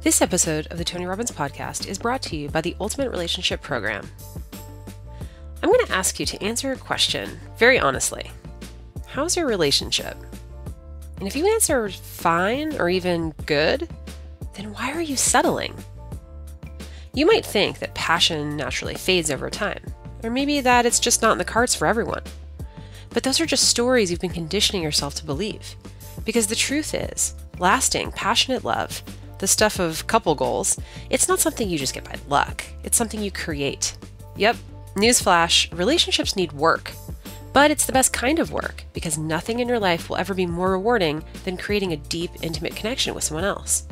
This episode of the Tony Robbins Podcast is brought to you by the Ultimate Relationship Program. I'm going to ask you to answer a question very honestly. How's your relationship? And if you answer fine or even good, then why are you settling? You might think that passion naturally fades over time, or maybe that it's just not in the cards for everyone. But those are just stories you've been conditioning yourself to believe. Because the truth is, lasting, passionate love, the stuff of couple goals, it's not something you just get by luck. It's something you create. Yep, newsflash, relationships need work. But it's the best kind of work, because nothing in your life will ever be more rewarding than creating a deep, intimate connection with someone else.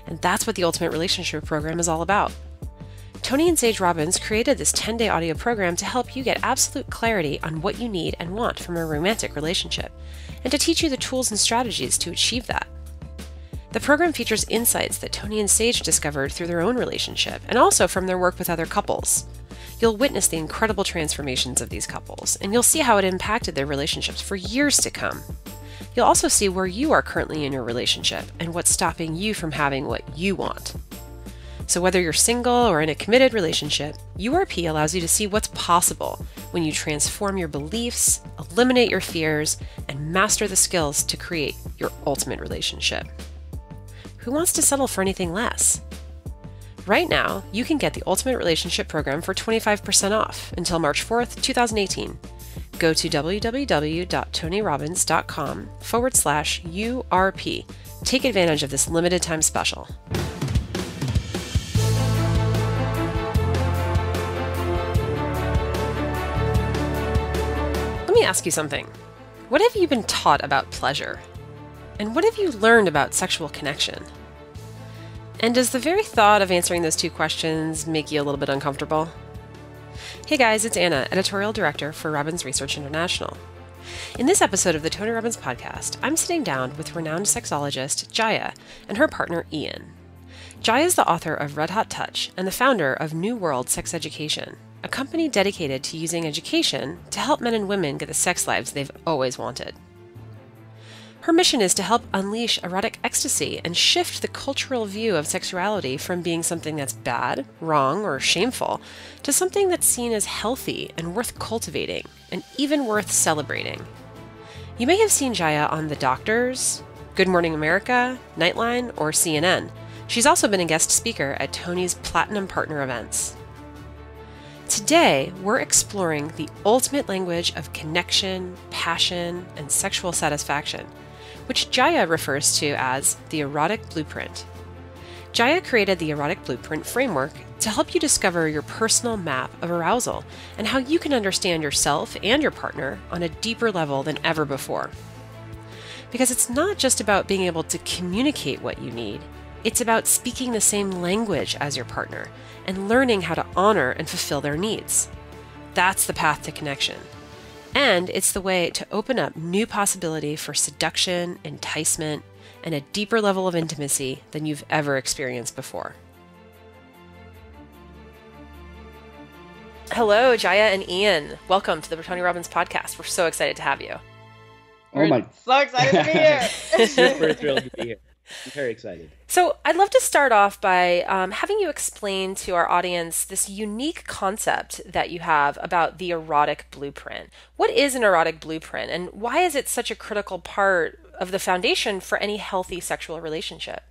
And that's what the Ultimate Relationship Program is all about. Tony and Sage Robbins created this 10-day audio program to help you get absolute clarity on what you need and want from a romantic relationship, and to teach you the tools and strategies to achieve that. The program features insights that Tony and Sage discovered through their own relationship, and also from their work with other couples. You'll witness the incredible transformations of these couples, and you'll see how it impacted their relationships for years to come. You'll also see where you are currently in your relationship, and what's stopping you from having what you want. So whether you're single or in a committed relationship, URP allows you to see what's possible when you transform your beliefs, eliminate your fears, and master the skills to create your ultimate relationship. Who wants to settle for anything less? Right now, you can get the Ultimate Relationship Program for 25% off until March 4th, 2018. Go to www.tonyrobbins.com/URP. Take advantage of this limited time special. Let me ask you something. What have you been taught about pleasure? And what have you learned about sexual connection? And does the very thought of answering those two questions make you a little bit uncomfortable? Hey guys, it's Anna, Editorial Director for Robbins Research International. In this episode of the Tony Robbins Podcast, I'm sitting down with renowned sexologist Jaiya and her partner Ian. Jaiya is the author of Red Hot Touch and the founder of New World Sex Education, a company dedicated to using education to help men and women get the sex lives they've always wanted. Her mission is to help unleash erotic ecstasy and shift the cultural view of sexuality from being something that's bad, wrong, or shameful to something that's seen as healthy and worth cultivating, and even worth celebrating. You may have seen Jaiya on The Doctors, Good Morning America, Nightline, or CNN. She's also been a guest speaker at Tony's Platinum Partner events. Today, we're exploring the ultimate language of connection, passion, and sexual satisfaction, which Jaiya refers to as the Erotic Blueprint. Jaiya created the Erotic Blueprint framework to help you discover your personal map of arousal and how you can understand yourself and your partner on a deeper level than ever before. Because it's not just about being able to communicate what you need, it's about speaking the same language as your partner and learning how to honor and fulfill their needs. That's the path to connection. And it's the way to open up new possibility for seduction, enticement, and a deeper level of intimacy than you've ever experienced before. Hello, Jaiya and Ian. Welcome to the Tony Robbins Podcast. We're so excited to have you. We're so excited to be here. Super thrilled to be here. I'm very excited. So I'd love to start off by having you explain to our audience this unique concept that you have about the erotic blueprint. What is an erotic blueprint, and why is it such a critical part of the foundation for any healthy sexual relationship?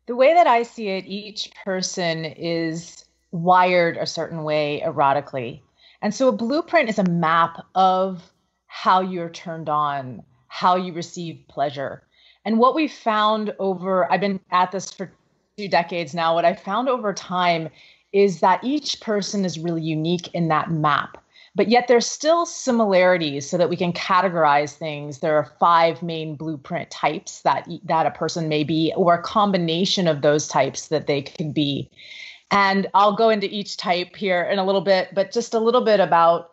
The way that I see it, each person is wired a certain way erotically. And so a blueprint is a map of how you're turned on, how you receive pleasure. And what we found I've been at this for 2 decades now, what I found over time is that each person is really unique in that map, but yet there's still similarities so that we can categorize things. There are 5 main blueprint types that a person may be, or a combination of those types that they could be. And I'll go into each type here in a little bit, but just a little bit about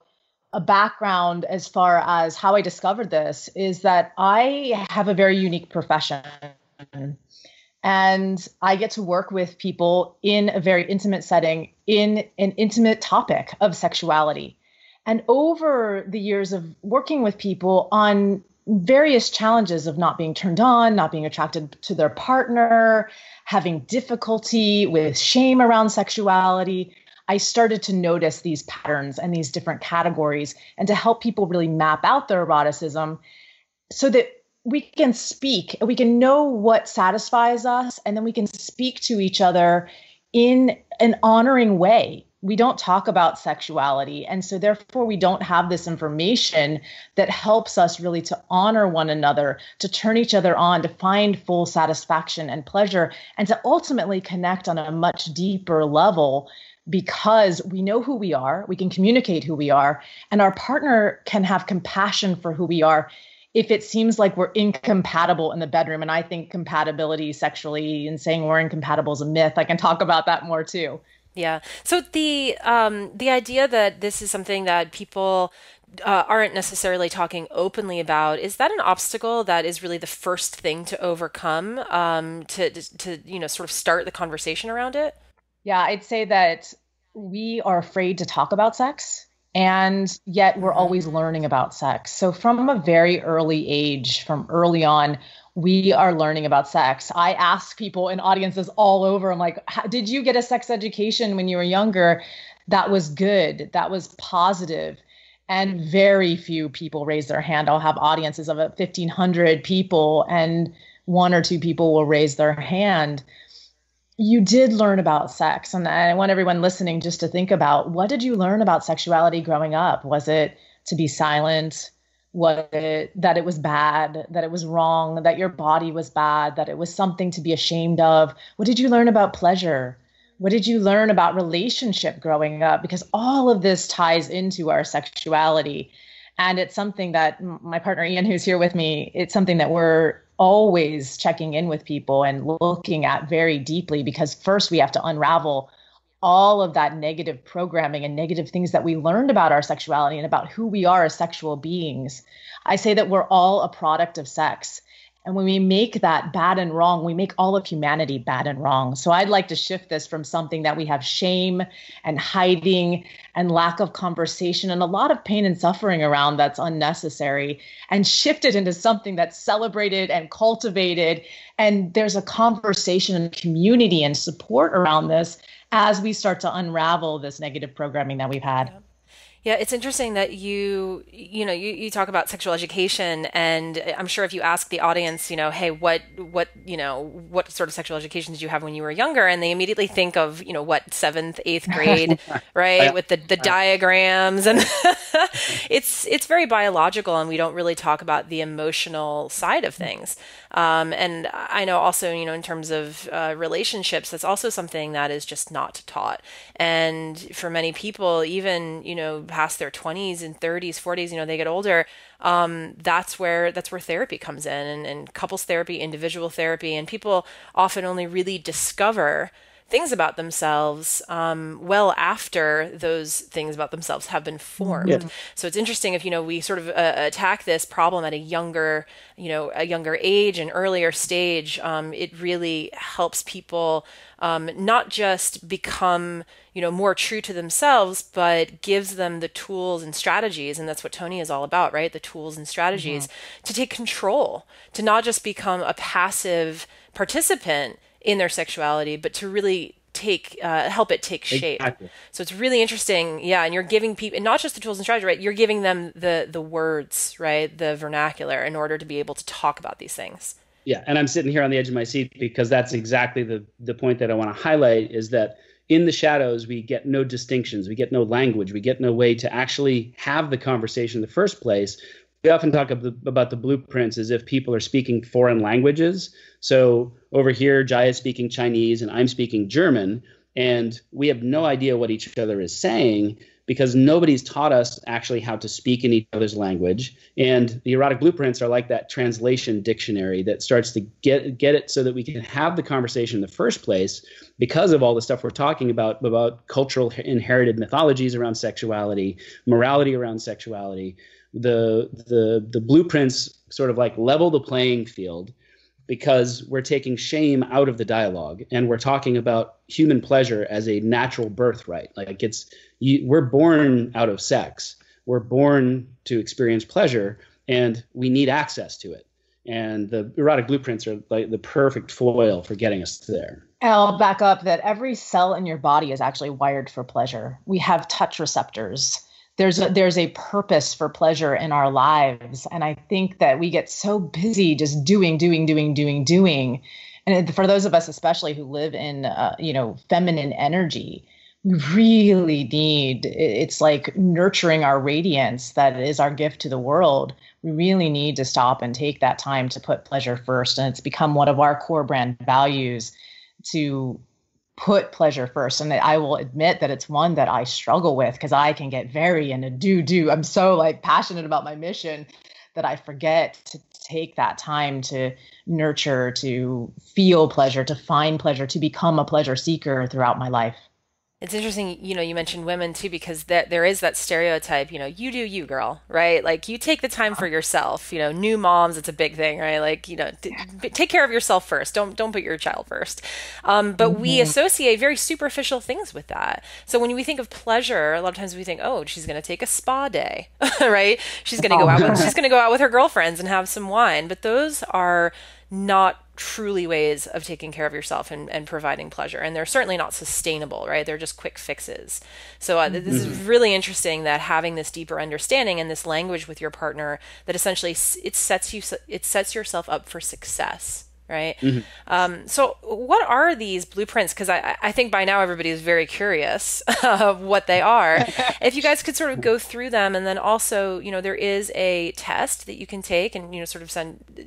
a background as far as how I discovered this is that I have a very unique profession, and I get to work with people in a very intimate setting in an intimate topic of sexuality. And over the years of working with people on various challenges of not being turned on, not being attracted to their partner, having difficulty with shame around sexuality, I started to notice these patterns and these different categories, and to help people really map out their eroticism so that we can speak, we can know what satisfies us, and then we can speak to each other in an honoring way. We don't talk about sexuality. And so therefore we don't have this information that helps us really to honor one another, to turn each other on, to find full satisfaction and pleasure, and to ultimately connect on a much deeper level, because we know who we are, we can communicate who we are, and our partner can have compassion for who we are if it seems like we're incompatible in the bedroom. And I think compatibility sexually and saying we're incompatible is a myth. I can talk about that more too. Yeah. So the idea that this is something that people aren't necessarily talking openly about, is that an obstacle that is really the first thing to overcome, to sort of start the conversation around it? Yeah, I'd say that we are afraid to talk about sex, and yet we're always learning about sex. So from a very early age, from early on, we are learning about sex. I ask people in audiences all over, I'm like, did you get a sex education when you were younger that was good, that was positive? And very few people raise their hand. I'll have audiences of 1,500 people, and one or two people will raise their hand. You did learn about sex. And I want everyone listening just to think about, what did you learn about sexuality growing up? Was it to be silent? Was it that it was bad, that it was wrong, that your body was bad, that it was something to be ashamed of? What did you learn about pleasure? What did you learn about relationship growing up? Because all of this ties into our sexuality. And it's something that my partner, Ian, who's here with me, it's something that we're always checking in with people and looking at very deeply, because first we have to unravel all of that negative programming and negative things that we learned about our sexuality and about who we are as sexual beings. I say that we're all a product of sex. And when we make that bad and wrong, we make all of humanity bad and wrong. So I'd like to shift this from something that we have shame and hiding and lack of conversation and a lot of pain and suffering around that's unnecessary, and shift it into something that's celebrated and cultivated. And there's a conversation and community and support around this as we start to unravel this negative programming that we've had. Yeah, it's interesting that you talk about sexual education, and I'm sure if you ask the audience, hey, what sort of sexual education did you have when you were younger? And they immediately think of, what, 7th, 8th grade, right? With the diagrams, and it's very biological, and we don't really talk about the emotional side of things. And I know also, in terms of relationships, that's also something that is just not taught. And for many people, even, past their 20s and 30s, 40s, they get older, that's where therapy comes in, and couples therapy, individual therapy, and people often only really discover things about themselves well after those things about themselves have been formed. Yeah. So it's interesting if we sort of attack this problem at a younger age and earlier stage. It really helps people not just become more true to themselves, but gives them the tools and strategies, and that's what Tony is all about, right? The tools and strategies to take control, to not just become a passive participant in their sexuality, but to really help it take shape. Exactly. So it's really interesting. Yeah. And you're giving people, and not just the tools and strategy, right? You're giving them the words, right? The vernacular in order to be able to talk about these things. Yeah. And I'm sitting here on the edge of my seat because that's exactly the point that I want to highlight, is that in the shadows, we get no distinctions, we get no language, we get no way to actually have the conversation in the first place. We often talk about the blueprints as if people are speaking foreign languages. So over here, Jaiya is speaking Chinese and I'm speaking German, and we have no idea what each other is saying because nobody's taught us actually how to speak in each other's language. And the erotic blueprints are like that translation dictionary that starts to get it so that we can have the conversation in the first place, because of all the stuff we're talking about cultural inherited mythologies around sexuality, morality around sexuality. The blueprints sort of like level the playing field, because we're taking shame out of the dialogue and we're talking about human pleasure as a natural birthright. Like we're born out of sex. We're born to experience pleasure. and we need access to it. And the erotic blueprints are like the perfect foil for getting us there. I'll back up that every cell in your body is actually wired for pleasure. We have touch receptors. There's a purpose for pleasure in our lives. And I think that we get so busy just doing. And for those of us, especially who live in, feminine energy, we really need, it's like nurturing our radiance that is our gift to the world. We really need to stop and take that time to put pleasure first. And it's become one of our core brand values to put pleasure first. And I will admit that it's one that I struggle with because I can get very in a do. I'm so like passionate about my mission that I forget to take that time to nurture, to feel pleasure, to find pleasure, to become a pleasure seeker throughout my life. It's interesting, you mentioned women too, because there is that stereotype, you do you, girl, right? Like you take the time for yourself, new moms, it's a big thing, right? Like, take care of yourself first. Don't put your child first. But we associate very superficial things with that. So when we think of pleasure, a lot of times we think, oh, she's going to take a spa day, right? She's going to go out with her girlfriends and have some wine. But those are not truly ways of taking care of yourself and providing pleasure. And they're certainly not sustainable, right? They're just quick fixes. So this is really interesting that having this deeper understanding and this language with your partner that essentially it sets yourself up for success. Right. So what are these blueprints? Because I think by now everybody is very curious of what they are. If you guys could sort of go through them, and then also, there is a test that you can take and, sort of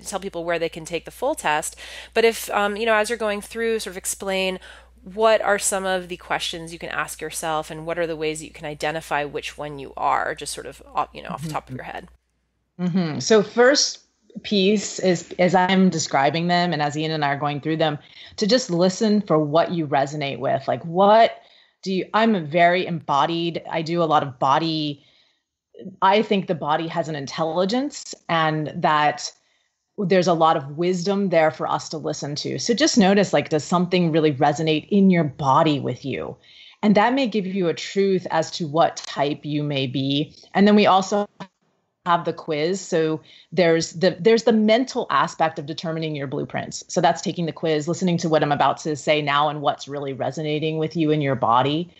tell people where they can take the full test. But if, as you're going through, sort of explain what are some of the questions you can ask yourself and what are the ways that you can identify which one you are, just sort of, off the top of your head. So first piece is, as I'm describing them and as Ian and I are going through them, to just listen for what you resonate with. Like, I'm a very embodied, I do a lot of body. I think the body has an intelligence and that there's a lot of wisdom there for us to listen to. So just notice, like, does something really resonate in your body with you? And that may give you a truth as to what type you may be. And then we also have the quiz. So there's the mental aspect of determining your blueprints. So that's taking the quiz, listening to what I'm about to say now and what's really resonating with you in your body.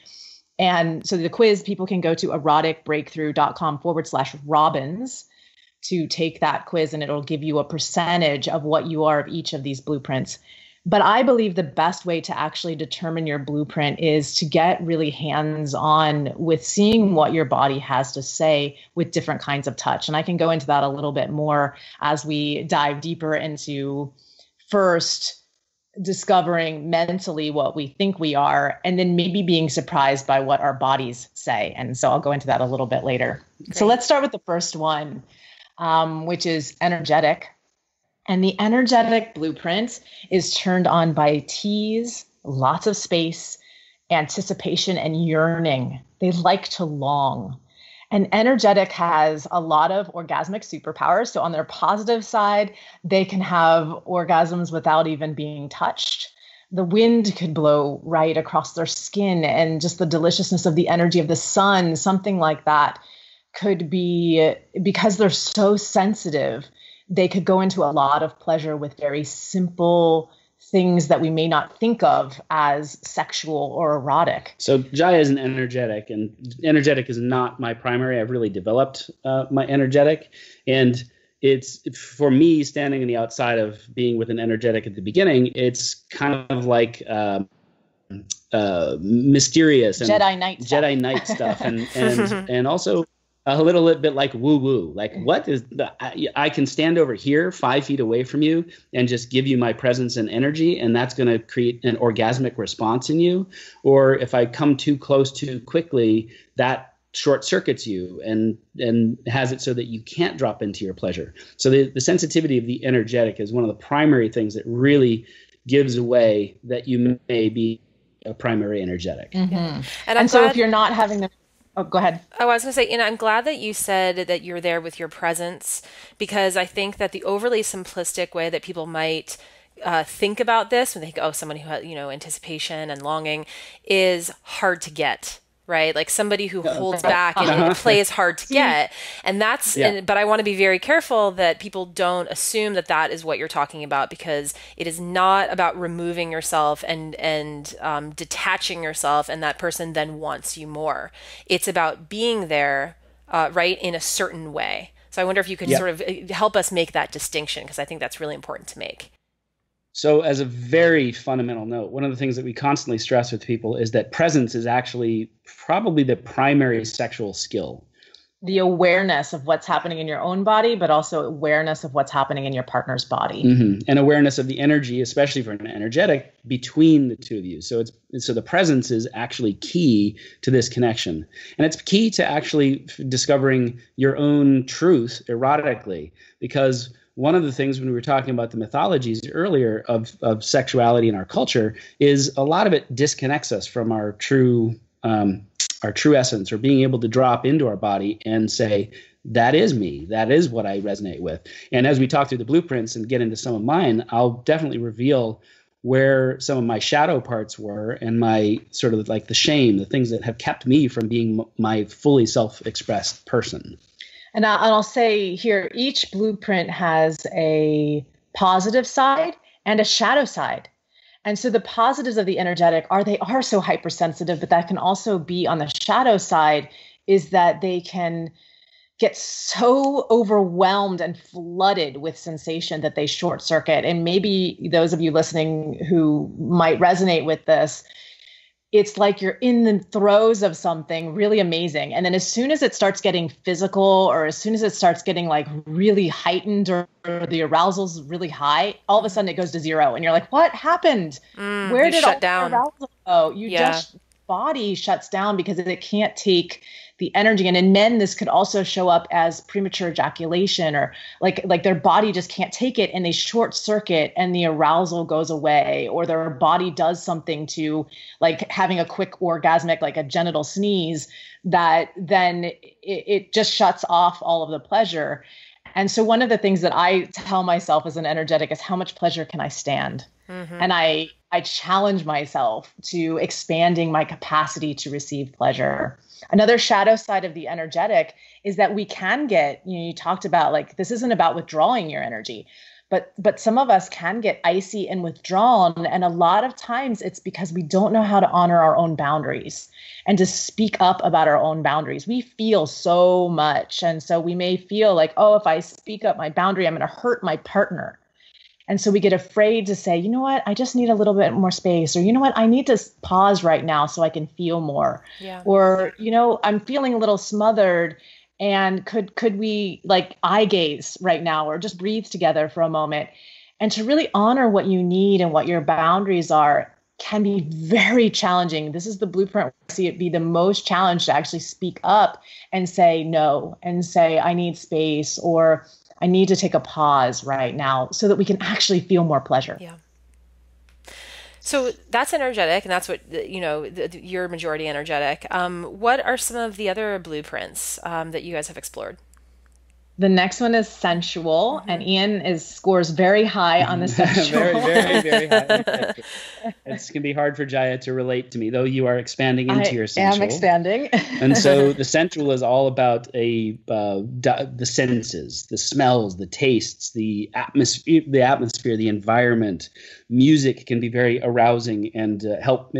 And so the quiz, people can go to eroticbreakthrough.com/Robbins to take that quiz, and it'll give you a percentage of what you are of each of these blueprints. But I believe the best way to actually determine your blueprint is to get really hands-on with seeing what your body has to say with different kinds of touch. And I can go into that a little bit more as we dive deeper into first discovering mentally what we think we are, and then maybe being surprised by what our bodies say. And so I'll go into that a little bit later. Great. So let's start with the first one, which is energetic. And the energetic blueprint is turned on by tease, lots of space, anticipation, and yearning. They like to long. And energetic has a lot of orgasmic superpowers. So on their positive side, they can have orgasms without even being touched. The wind could blow right across their skin, and just the deliciousness of the energy of the sun, something like that, could be, because they're so sensitive, they could go into a lot of pleasure with very simple things that we may not think of as sexual or erotic. So Jaiya is an energetic, and energetic is not my primary. I've really developed my energetic. And it's, for me, standing on the outside of being with an energetic at the beginning, it's kind of like mysterious and Jedi Knight stuff. and also a little bit like woo-woo. Like, what is I can stand over here 5 feet away from you and just give you my presence and energy, and that's going to create an orgasmic response in you. Or if I come too close too quickly, that short circuits you and has it so that you can't drop into your pleasure. So the sensitivity of the energetic is one of the primary things that really gives away that you may be a primary energetic. Mm-hmm. And so if you're not having the Oh, go ahead. Oh, I was going to say, I'm glad that you said that you're there with your presence, because I think that the overly simplistic way that people might think about this when they think, oh, someone who has, anticipation and longing, is hard to get, right? Like somebody who holds back and plays hard to get. And that's, but I want to be very careful that people don't assume that that is what you're talking about, because it is not about removing yourself and detaching yourself, and that person then wants you more. It's about being there, right, in a certain way. So I wonder if you could sort of help us make that distinction, because I think that's really important to make. So as a very fundamental note, one of the things that we constantly stress with people is that presence is actually probably the primary sexual skill. The awareness of what's happening in your own body, but also awareness of what's happening in your partner's body. And awareness of the energy, especially for an energetic, between the two of you. So the presence is actually key to this connection. And it's key to actually discovering your own truth erotically, because one of the things when we were talking about the mythologies earlier of sexuality in our culture is a lot of it disconnects us from our true essence, or being able to drop into our body and say, that is me. That is what I resonate with. And as we talk through the blueprints and get into some of mine, I'll definitely reveal where some of my shadow parts were, and my sort of like the shame, the things that have kept me from being my fully self-expressed person. And I'll say here, each blueprint has a positive side and a shadow side. And so the positives of the energetic they are so hypersensitive, but that can also be on the shadow side, is that they can get so overwhelmed and flooded with sensation that they short circuit. And maybe those of you listening who might resonate with this, it's like you're in the throes of something really amazing. And then as soon as it starts getting physical, or as soon as it starts getting like really heightened, or the arousal's really high, all of a sudden it goes to zero. And you're like, what happened? Where did all the arousal go? Just body shuts down because it can't take the energy. And in men, this could also show up as premature ejaculation, or like their body just can't take it and they short circuit and the arousal goes away, or their body does something to, like having a quick orgasmic, like a genital sneeze, that then it just shuts off all of the pleasure. And so one of the things that I tell myself as an energetic is, how much pleasure can I stand? And I challenge myself to expanding my capacity to receive pleasure. Another shadow side of the energetic is that we can get, you talked about, like, this isn't about withdrawing your energy, but some of us can get icy and withdrawn. And a lot of times it's because we don't know how to honor our own boundaries and to speak up about our own boundaries. We feel so much. And so we may feel like, oh, if I speak up my boundary, I'm going to hurt my partner. And so we get afraid to say, you know what, I just need a little bit more space, or, you know what, I need to pause right now so I can feel more. Or, I'm feeling a little smothered, and could we like eye gaze right now, or just breathe together for a moment. And to really honor what you need and what your boundaries are can be very challenging. This is the blueprint. I see it be the most challenged, to actually speak up and say no, and say, I need space, or I need to take a pause right now, so that we can actually feel more pleasure. Yeah. So that's energetic, and that's what, you're majority energetic. What are some of the other blueprints that you guys have explored? The next one is sensual, and Ian scores very high on the sensual. Very, very, very high. It's going to be hard for Jaiya to relate to me, though you are expanding into your sensual. I am expanding. And so the sensual is all about the senses, the smells, the tastes, the atmosphere, the environment. Music can be very arousing and help.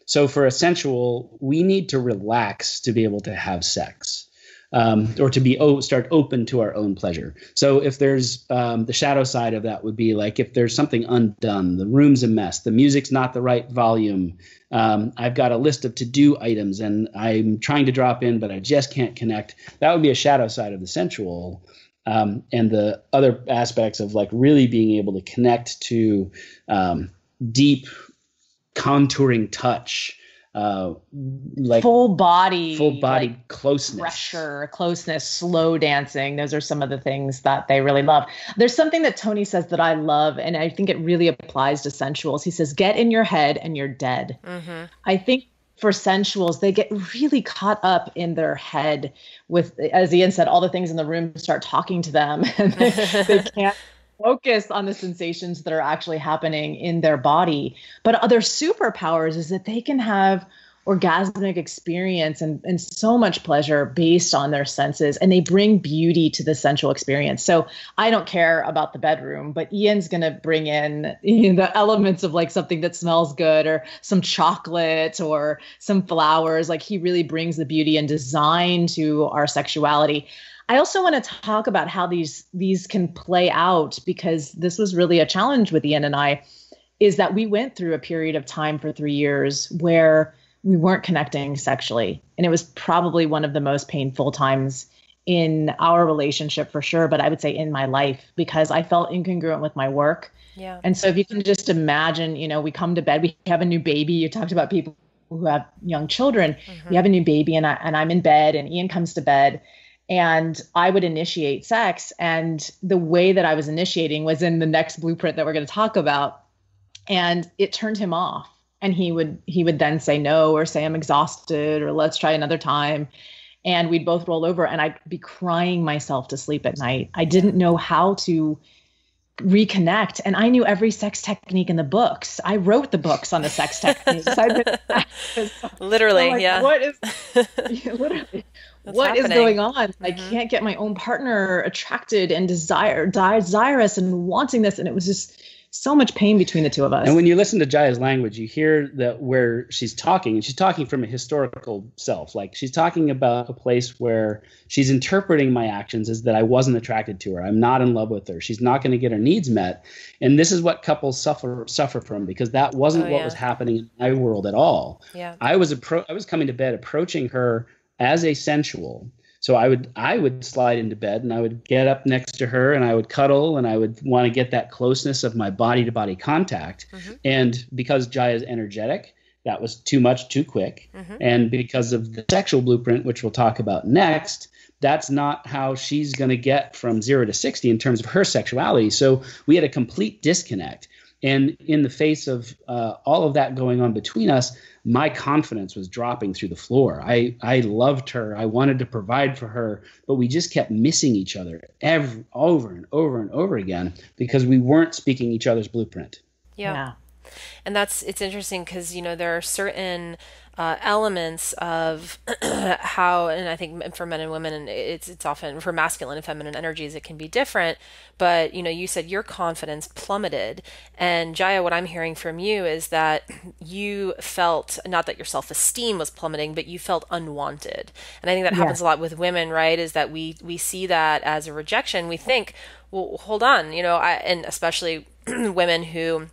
So for a sensual, we need to relax to be able to have sex. Or to start open to our own pleasure. So if there's the shadow side of that would be like, if there's something undone, the room's a mess, the music's not the right volume, I've got a list of to-do items and I'm trying to drop in, but I just can't connect. That would be a shadow side of the sensual. And the other aspects of like really being able to connect to deep contouring touch, like full body like closeness, pressure, closeness, slow dancing. Those are some of the things that they really love. There's something that Tony says that I love, and I think it really applies to sensuals. He says, get in your head and you're dead. I think for sensuals, they get really caught up in their head with, as Ian said, all the things in the room start talking to them, and they can't focus on the sensations that are actually happening in their body. But other superpowers is that they can have orgasmic experience and so much pleasure based on their senses, and they bring beauty to the sensual experience. So I don't care about the bedroom, but Ian's going to bring in the elements of like something that smells good or some chocolate or some flowers. Like he really brings the beauty and design to our sexuality. I also want to talk about how these can play out, because this was really a challenge with Ian and I, is that we went through a period of time for 3 years where we weren't connecting sexually. And it was probably one of the most painful times in our relationship for sure, but I would say in my life, because I felt incongruent with my work. Yeah. And so if you can just imagine, we come to bed, we have a new baby. You talked about people who have young children. We have a new baby and I'm in bed and Ian comes to bed and I would initiate sex. And the way that I was initiating was in the next blueprint that we're going to talk about. And it turned him off. And he would then say no, or say I'm exhausted, or let's try another time. And we'd both roll over and I'd be crying myself to sleep at night. I didn't know how to reconnect. And I knew every sex technique in the books. I wrote the books on the sex techniques. Literally, like, yeah. What is literally? What is going on? I can't get my own partner attracted and desirous and wanting this. And it was just so much pain between the two of us. And when you listen to Jaiya's language, you hear that where she's talking, and she's talking from a historical self. Like she's talking about a place where she's interpreting my actions as that I wasn't attracted to her. I'm not in love with her. She's not going to get her needs met. And this is what couples suffer from, because that wasn't what was happening in my world at all. Yeah. I was coming to bed approaching her as a sensual. So I would slide into bed and I would get up next to her and I would cuddle and I would want to get that closeness of my body to body contact. And because Jaiya's energetic, that was too much, too quick. And because of the sexual blueprint, which we'll talk about next, that's not how she's going to get from 0 to 60 in terms of her sexuality. So we had a complete disconnect. And in the face of all of that going on between us, my confidence was dropping through the floor. I loved her. I wanted to provide for her, but we just kept missing each other over and over and over again because we weren't speaking each other's blueprint. Yeah. And it's interesting because, there are certain elements of how, and I think for men and women, and it's often for masculine and feminine energies, it can be different. But, you said your confidence plummeted. And Jaiya, what I'm hearing from you is that you felt, not that your self-esteem was plummeting, but you felt unwanted. And I think that happens a lot with women, right? Is that we see that as a rejection. We think, well, hold on, and especially women who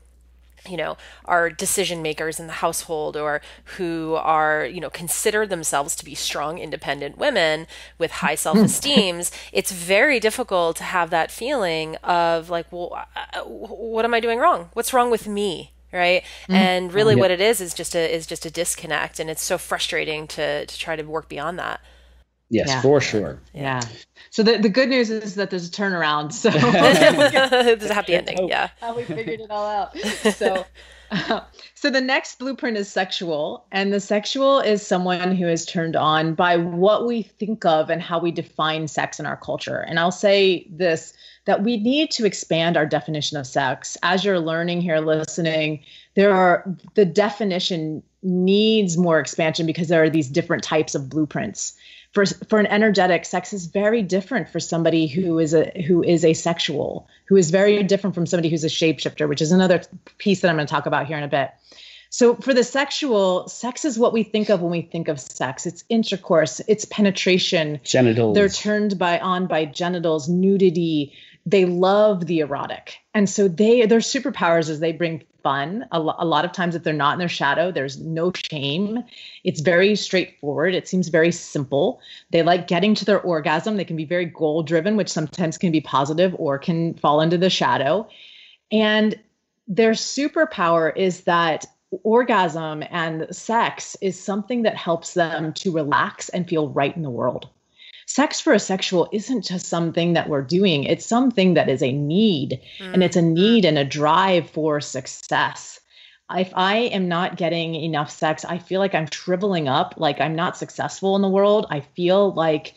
are decision makers in the household, or who are, consider themselves to be strong, independent women with high self-esteems. It's very difficult to have that feeling of like, well, what am I doing wrong? What's wrong with me? Right. And really what it is just a disconnect. And it's so frustrating to try to work beyond that. Yes, for sure. Yeah. So the good news is that there's a turnaround. So there's a happy ending. Yeah. How we figured it all out. So the next blueprint is sexual, and the sexual is someone who is turned on by what we think of and how we define sex in our culture. And I'll say this, that we need to expand our definition of sex. As you're learning here, listening, the definition needs more expansion because there are these different types of blueprints. For an energetic, sex is very different for somebody who is asexual, who is very different from somebody who's a shapeshifter, which is another piece that I'm going to talk about here in a bit. So for the sexual, sex is what we think of when we think of sex. It's intercourse, it's penetration. Genitals. They're turned on by genitals, nudity. They love the erotic. And so their superpowers is they bring fun. A lot of times if they're not in their shadow, there's no shame. It's very straightforward. It seems very simple. They like getting to their orgasm. They can be very goal driven, which sometimes can be positive or can fall into the shadow. And their superpower is that orgasm and sex is something that helps them to relax and feel right in the world. Sex for a sexual isn't just something that we're doing. It's something that is a need, and it's a need and a drive for success. If I am not getting enough sex, I feel like I'm shriveling up, like I'm not successful in the world. I feel like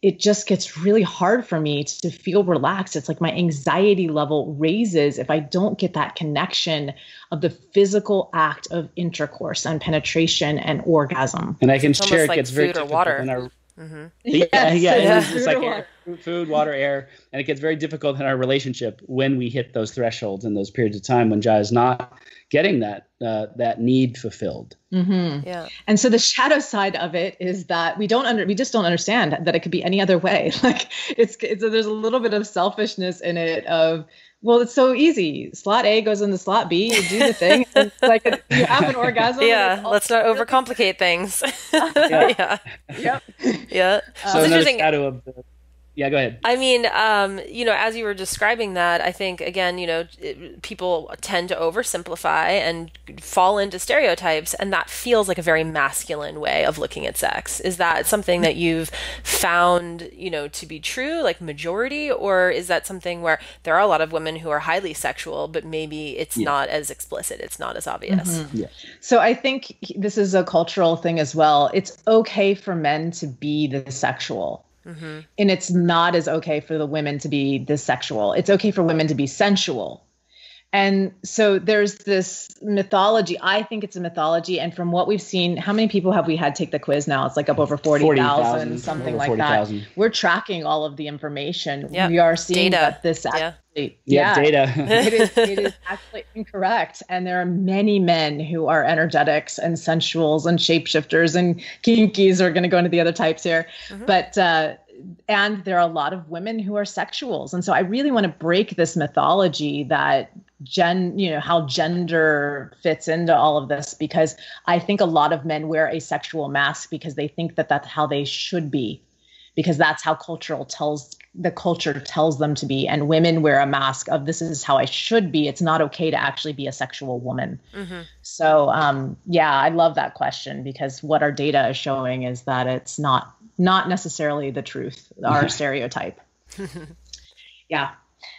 it just gets really hard for me to feel relaxed. It's like my anxiety level raises if I don't get that connection of the physical act of intercourse and penetration and orgasm. And I can share it like gets very food or difficult water. in our Yes, it's like air, food, water, air, and it gets very difficult in our relationship when we hit those thresholds and those periods of time when Jaiya is not getting that need fulfilled. Mm-hmm. Yeah. And so the shadow side of it is that we just don't understand that it could be any other way. Like it's there's a little bit of selfishness in it of, well, it's so easy. Slot A goes into slot B. You do the thing. It's like you have an orgasm. Yeah, let's not overcomplicate things. Yeah. Yep. Yeah. So another shadow of the. Yeah, go ahead. I mean, as you were describing that, I think, again, people tend to oversimplify and fall into stereotypes, and that feels like a very masculine way of looking at sex. Is that something that you've found, to be true, like majority, or is that something where there are a lot of women who are highly sexual, but maybe it's not as explicit, it's not as obvious? Mm-hmm. Yeah. So I think this is a cultural thing as well. It's okay for men to be the sexual. Mm-hmm. And it's not as okay for the women to be the sexual. It's okay for women to be sensual. And so there's this mythology. I think it's a mythology. And from what we've seen, how many people have we had take the quiz now? It's like up over 40,000, something like 40, that. We're tracking all of the information. Yep. We are seeing data. That this actually, data. it is actually incorrect. And there are many men who are energetics and sensuals and shapeshifters and kinkies. We're going to go into the other types here. Mm-hmm. But, and there are a lot of women who are sexuals. And so I really want to break this mythology that how gender fits into all of this, because I think a lot of men wear a sexual mask because they think that that's how they should be, because that's how the culture tells them to be. And women wear a mask of, this is how I should be. It's not okay to actually be a sexual woman. Mm-hmm. So, I love that question, because what our data is showing is that it's not necessarily the truth, our stereotype. Yeah.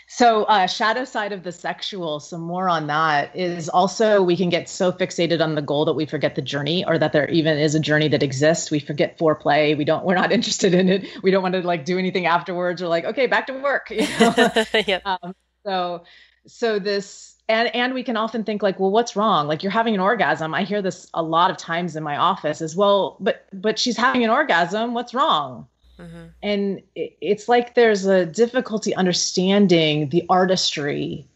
So shadow side of the sexual, some more on that, is also we can get so fixated on the goal that we forget the journey, or that there even is a journey that exists. We forget foreplay. We're not interested in it. We don't want to do anything afterwards. We're like, okay, back to work. Yep. So this, and we can often think like, well, what's wrong? Like, you're having an orgasm. I hear this a lot of times in my office as well, but she's having an orgasm. What's wrong? Mm-hmm. And it's like there's a difficulty understanding the artistry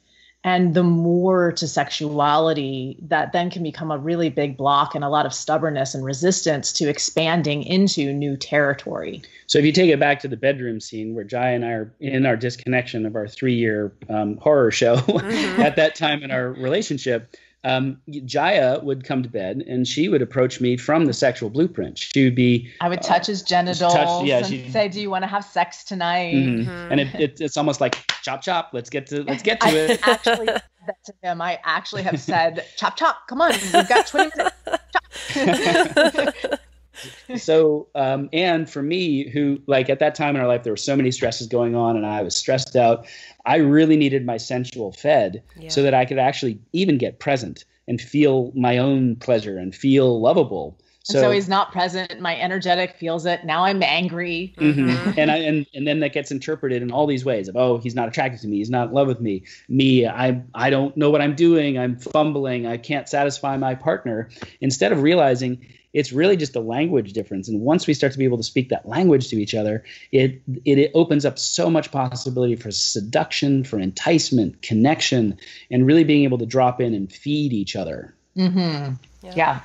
and the more to sexuality that then can become a really big block and a lot of stubbornness and resistance to expanding into new territory. So if you take it back to the bedroom scene where Jaiya and I are in our disconnection of our 3-year horror show at that time in our relationship, Jaiya would come to bed and she would approach me from the sexual blueprint. She would be. I would touch his genitals and say, "Do you want to have sex tonight?" Mm-hmm. Mm-hmm. And it's almost like chop chop. Let's get to it. Actually said that to him. I actually have said, "Chop chop, come on, we've got 20 minutes." Chop. So, and for me, who at that time in our life, there were so many stresses going on and I was stressed out. I really needed my sensual fed so that I could actually even get present and feel my own pleasure and feel lovable. So he's not present. My energetic feels it. Now I'm angry. Mm-hmm. And then that gets interpreted in all these ways of, oh, he's not attracted to me. He's not in love with me. I don't know what I'm doing. I'm fumbling. I can't satisfy my partner. Instead of realizing it's really just a language difference. And once we start to be able to speak that language to each other, it opens up so much possibility for seduction, for enticement, connection, and really being able to drop in and feed each other. Mm-hmm. Yeah.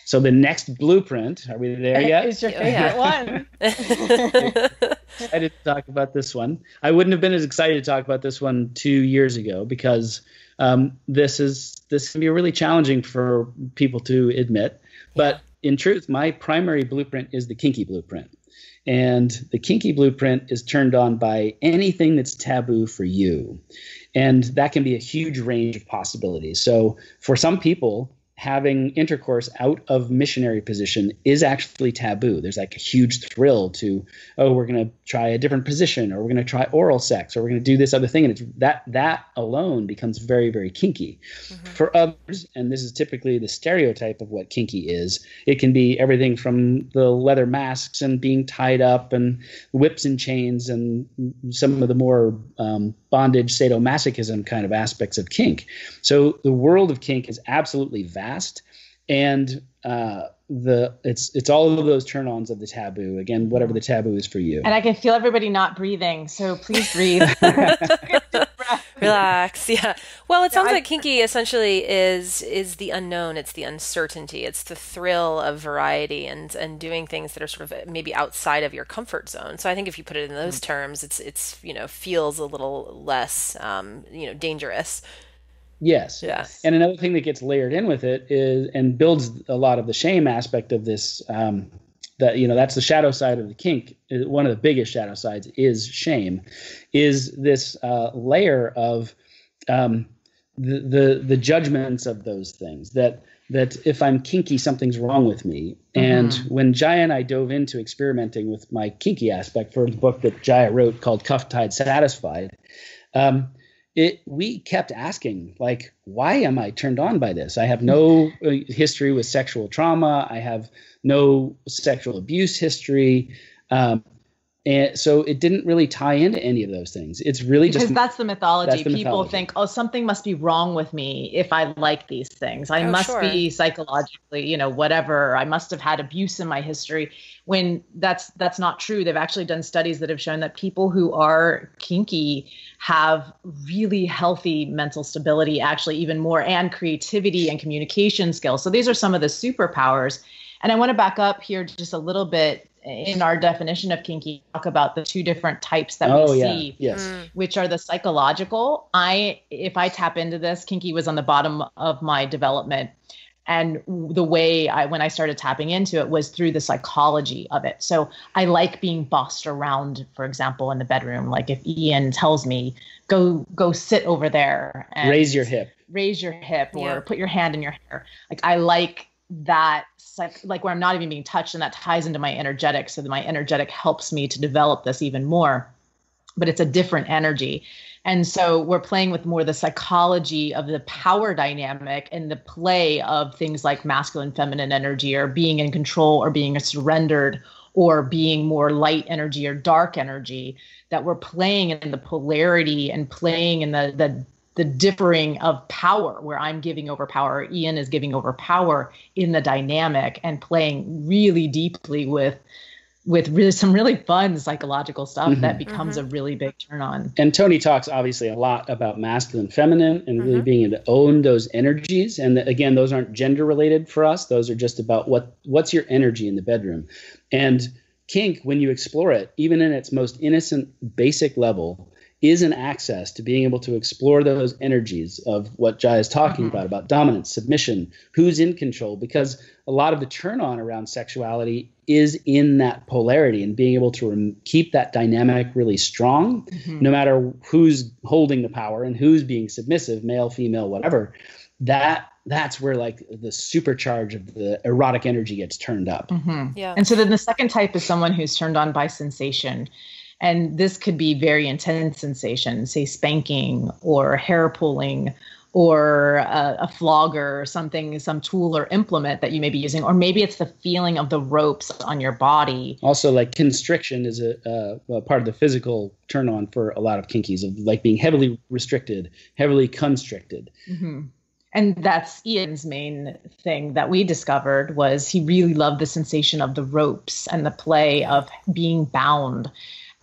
So the next blueprint, are we there yet? Is your favorite one. Excited to talk about this one. I wouldn't have been as excited to talk about this one 2 years ago because this can be really challenging for people to admit. But in truth, my primary blueprint is the kinky blueprint. And the kinky blueprint is turned on by anything that's taboo for you. And that can be a huge range of possibilities. So for some people, having intercourse out of missionary position is actually taboo. There's like a huge thrill to, oh, we're going to try a different position, or we're going to try oral sex, or we're going to do this other thing. And it's that alone becomes very, very kinky. For others, and this is typically the stereotype of what kinky is, it can be everything from the leather masks and being tied up and whips and chains and some of the more bondage, sadomasochism kind of aspects of kink. So the world of kink is absolutely vast, and it's all of those turn-ons of the taboo. Again, whatever the taboo is for you. And I can feel everybody not breathing, so please breathe. Relax. Yeah. Well, it sounds like kinky essentially is the unknown. It's the uncertainty. It's the thrill of variety and doing things that are sort of maybe outside of your comfort zone. So I think if you put it in those terms, it's feels a little less dangerous. Yes. Yes. And another thing that gets layered in with it is, and builds a lot of the shame aspect of this, that's the shadow side of the kink. One of the biggest shadow sides is shame, is this layer of the judgments of those things, that if I'm kinky, something's wrong with me. And when Jaiya and I dove into experimenting with my kinky aspect for the book that Jaiya wrote called Cuffed, Tied, Satisfied, we kept asking, like, why am I turned on by this? I have no history with sexual trauma. I have no sexual abuse history. And so it didn't really tie into any of those things. It's really because that's the mythology. That's the People mythology. think, oh, something must be wrong with me if I like these things. I must be psychologically, whatever. I must have had abuse in my history. When that's not true. They've actually done studies that have shown that people who are kinky have really healthy mental stability, actually even more, and creativity and communication skills. So these are some of the superpowers. And I want to back up here just a little bit. In our definition of kinky, talk about the two different types that we see, which are the psychological. If I tap into this, kinky was on the bottom of my development. And the way when I started tapping into it was through the psychology of it. So I like being bossed around, for example, in the bedroom. Like if Ian tells me, go sit over there and raise your hip or put your hand in your hair. Like I like that, like where I'm not even being touched, and that ties into my energetic. So that my energetic helps me to develop this even more, but it's a different energy. And so we're playing with more the psychology of the power dynamic and the play of things like masculine, feminine energy, or being in control, or being surrendered, or being more light energy or dark energy, that we're playing in the polarity and playing in the differing of power, where I'm giving over power, Ian is giving over power in the dynamic, and playing really deeply with really some really fun psychological stuff that becomes a really big turn on. And Tony talks obviously a lot about masculine, feminine, and really being able to own those energies. And again, those aren't gender related for us. Those are just about what's your energy in the bedroom. And kink, when you explore it, even in its most innocent, basic level, is an access to being able to explore those energies of what Jaiya is talking about dominance, submission, who's in control, because a lot of the turn on around sexuality is in that polarity, and being able to keep that dynamic really strong, no matter who's holding the power and who's being submissive, male, female, whatever. That's where like the supercharge of the erotic energy gets turned up. Yeah. And so then the second type is someone who's turned on by sensation. And this could be very intense sensation, say spanking or hair pulling or a flogger or something, some tool or implement that you may be using. Or maybe it's the feeling of the ropes on your body. Also, like constriction is a part of the physical turn on for a lot of kinkies, of like being heavily restricted, heavily constricted. And that's Ian's main thing that we discovered, was he really loved the sensation of the ropes and the play of being bound.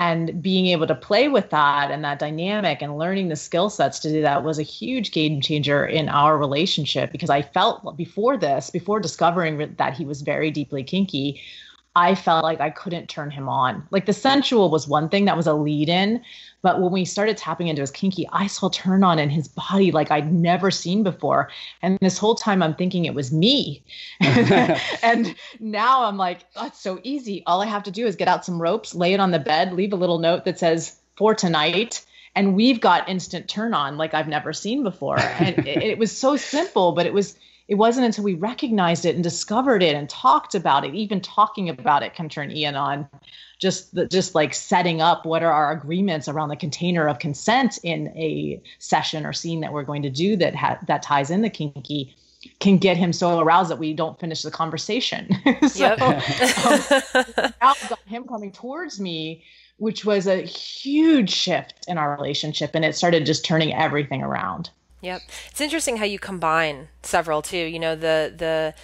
And being able to play with that and that dynamic and learning the skill sets to do that was a huge game changer in our relationship, because I felt before discovering that he was very deeply kinky, I felt like I couldn't turn him on. Like the sensual was one thing that was a lead in, but when we started tapping into his kinky, I saw turn on in his body like I'd never seen before. And this whole time I'm thinking it was me. And now I'm like, oh, it's so easy. All I have to do is get out some ropes, lay it on the bed, leave a little note that says "for tonight," and we've got instant turn on like I've never seen before. And it was so simple, but it was it wasn't until we recognized it and discovered it and talked about it, even talking about it can turn Ian on. Just like setting up what are our agreements around the container of consent in a session or scene that we're going to do that ties in the kinky can get him so aroused that we don't finish the conversation. So now got him coming towards me, which was a huge shift in our relationship, and it started just turning everything around. Yep. It's interesting how you combine several too. You know, the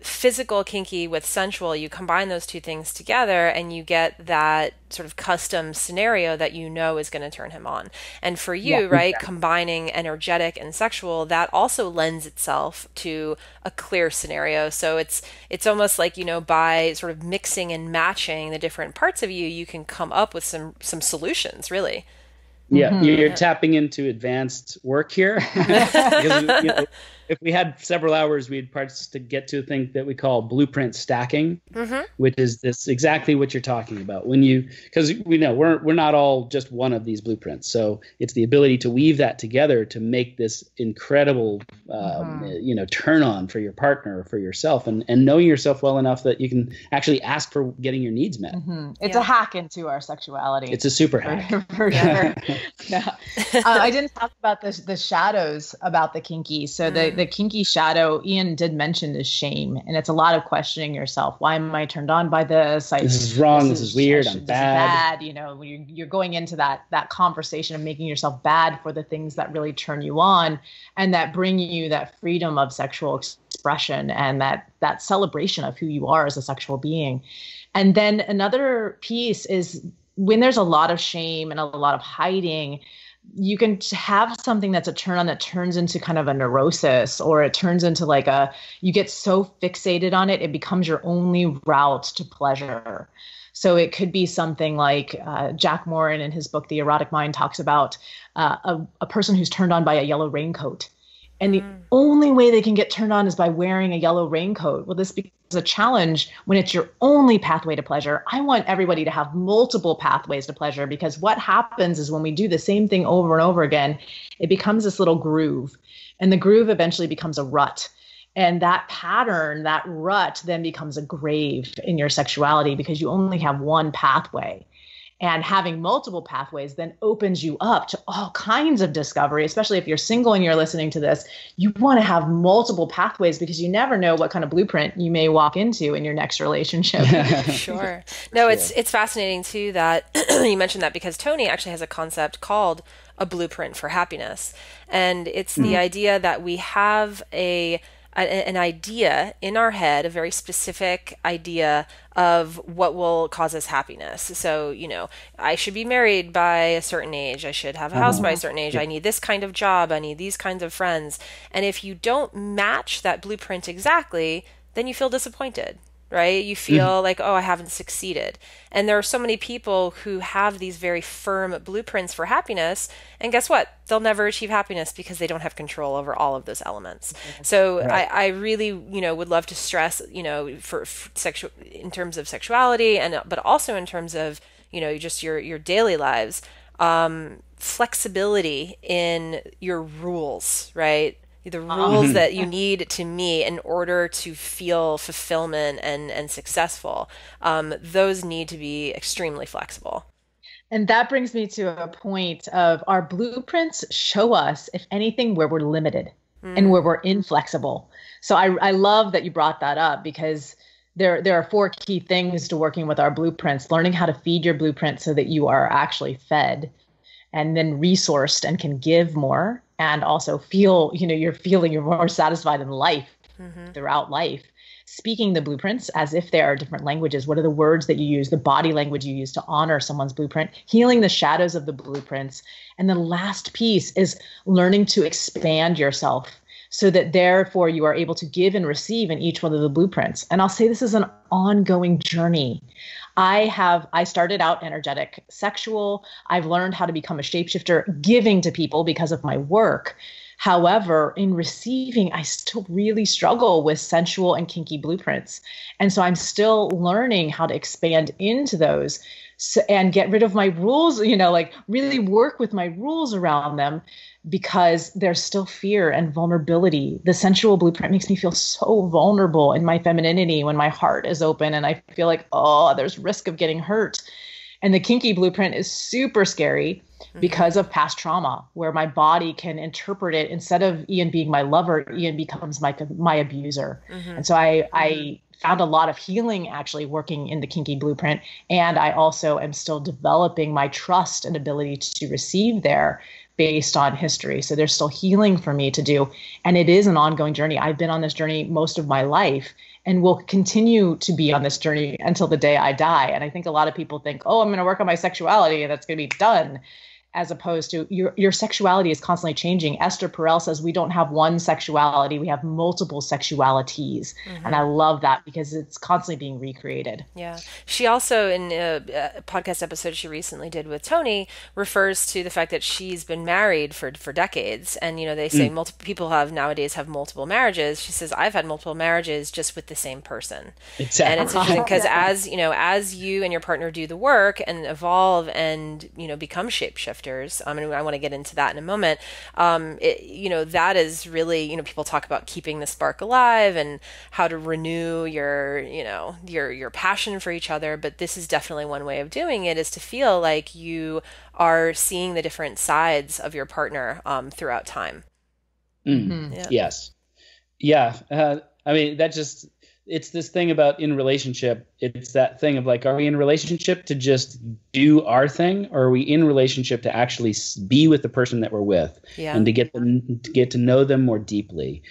physical kinky with sensual, you combine those two things together and you get that sort of custom scenario that you know is going to turn him on. And for you, right, exactly, combining energetic and sexual, that also lends itself to a clear scenario. So it's almost like, you know, by sort of mixing and matching the different parts of you, you can come up with some solutions, really. Yeah, you're tapping into advanced work here. Because, you know, if we had several hours, we'd parts to get to a thing that we call blueprint stacking, which is this exactly what you're talking about. Because we know we're not all just one of these blueprints. So it's the ability to weave that together to make this incredible, turn on for your partner or for yourself, and knowing yourself well enough that you can actually ask for getting your needs met. It's a hack into our sexuality. It's a super hack. For sure. Yeah. I didn't talk about the shadows about the kinky. So the kinky shadow, Ian did mention, is shame. And it's a lot of questioning yourself. Why am I turned on by this? This is wrong. This is weird. I'm bad. You know, you're going into that conversation of making yourself bad for the things that really turn you on and that bring you that freedom of sexual expression and that celebration of who you are as a sexual being. And then another piece is when there's a lot of shame and a lot of hiding, you can have something that's a turn on that turns into kind of a neurosis, or it turns into like you get so fixated on it, it becomes your only route to pleasure. So it could be something like Jack Morin in his book, The Erotic Mind, talks about a person who's turned on by a yellow raincoat. And the only way they can get turned on is by wearing a yellow raincoat. Well, this becomes a challenge when it's your only pathway to pleasure. I want everybody to have multiple pathways to pleasure, because what happens is when we do the same thing over and over again, it becomes this little groove, and the groove eventually becomes a rut. And that pattern, that rut, then becomes a grave in your sexuality because you only have one pathway. And having multiple pathways then opens you up to all kinds of discovery, especially if you're single and you're listening to this. You want to have multiple pathways because you never know what kind of blueprint you may walk into in your next relationship. Sure. No, it's fascinating too that you mentioned that, because Tony actually has a concept called a blueprint for happiness. And it's the idea that we have an idea in our head, a very specific idea of what will cause us happiness. So, you know, I should be married by a certain age. I should have a house by a certain age. I need this kind of job. I need these kinds of friends. And if you don't match that blueprint exactly, then you feel disappointed, right? You feel like, oh, I haven't succeeded. And there are so many people who have these very firm blueprints for happiness. And guess what? They'll never achieve happiness because they don't have control over all of those elements. So I really, you know, would love to stress, you know, for sexual, in terms of sexuality, but also in terms of, you know, just your daily lives, flexibility in your rules, right? The rules that you need to meet in order to feel fulfillment and successful, those need to be extremely flexible. And that brings me to a point of our blueprints show us, if anything, where we're limited and where we're inflexible. So I love that you brought that up, because there are 4 key things to working with our blueprints: learning how to feed your blueprint so that you are actually fed and then resourced and can give more, and also feel, you know, you're more satisfied in life throughout life. Speaking the blueprints as if they are different languages. What are the words that you use, the body language you use to honor someone's blueprint, healing the shadows of the blueprints. And the last piece is learning to expand yourself so that therefore you are able to give and receive in each one of the blueprints. And I'll say this is an ongoing journey. I started out energetic sexual. I've learned how to become a shapeshifter, giving to people because of my work. However, in receiving, I still really struggle with sensual and kinky blueprints. And so I'm still learning how to expand into those and get rid of my rules, like really work with my rules around them, because there's still fear and vulnerability. The sensual blueprint makes me feel so vulnerable in my femininity when my heart is open and I feel like, oh, there's risk of getting hurt. And the kinky blueprint is super scary because of past trauma, where my body can interpret it. Instead of Ian being my lover, Ian becomes my abuser. And so I found a lot of healing actually working in the kinky blueprint. And I also am still developing my trust and ability to receive there based on history. So there's still healing for me to do. And it is an ongoing journey. I've been on this journey most of my life and will continue to be on this journey until the day I die. And I think a lot of people think, oh, I'm going to work on my sexuality and that's going to be done. As opposed to your sexuality is constantly changing. Esther Perel says we don't have one sexuality, we have multiple sexualities. And I love that because it's constantly being recreated. Yeah. She also, in a podcast episode she recently did with Tony, refers to the fact that she's been married for decades. And, they say multiple people nowadays have multiple marriages. She says, I've had multiple marriages just with the same person. Exactly. And it's interesting because as you and your partner do the work and evolve and, become shapeshifters, and I want to get into that in a moment. That is really, people talk about keeping the spark alive and how to renew your passion for each other. But this is definitely one way of doing it, is to feel like you are seeing the different sides of your partner throughout time. Yeah. Yes. Yeah. It's this thing about in relationship. It's that thing of like, are we in relationship to just do our thing, or are we in relationship to actually be with the person that we're with and to get to know them more deeply?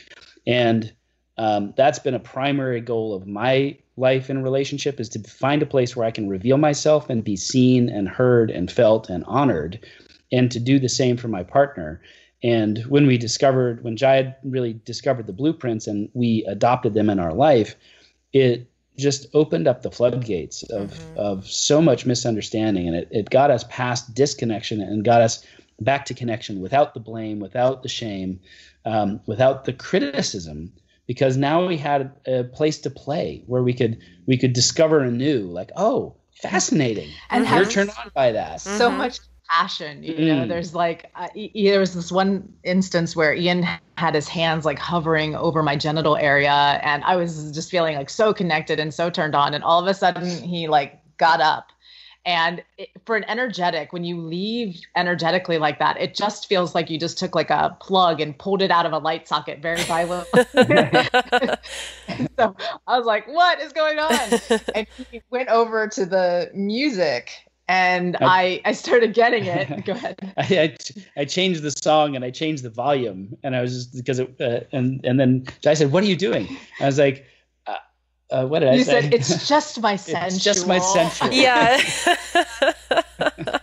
And that's been a primary goal of my life in relationship, is to find a place where I can reveal myself and be seen and heard and felt and honored, and to do the same for my partner. And when Jaiya really discovered the blueprints and we adopted them in our life, it just opened up the floodgates of so much misunderstanding. And it got us past disconnection and got us back to connection without the blame, without the shame, without the criticism, because now we had a place to play where we could discover anew, like, oh, fascinating. And you're turned on by that. So much passion, there's like there was this one instance where Ian had his hands like hovering over my genital area, and I was just feeling like so connected and so turned on, and all of a sudden he like got up. And for an energetic, when you leave energetically like that, it just feels like you just took like a plug and pulled it out of a light socket very violently. So I was like, what is going on? And he went over to the music. And I started getting it. Go ahead. I changed the song and I changed the volume, and I was just because and then Jai said, "What are you doing?" I was like, "What did I say?" You said, "It's just my sensual." It's just my sensual. Yeah.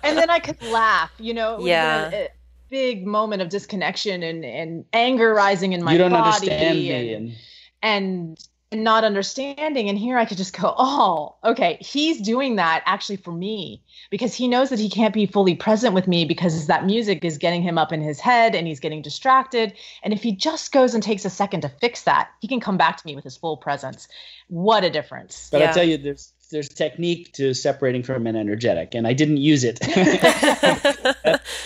And then I could laugh. It was a big moment of disconnection and anger rising in my body. You don't understand me, and not understanding. And here I could just go, oh, okay, he's doing that actually for me, because he knows that he can't be fully present with me because that music is getting him up in his head and he's getting distracted. And if he just goes and takes a second to fix that, he can come back to me with his full presence. What a difference. But I tell you, there's technique to separating from an energetic, and I didn't use it.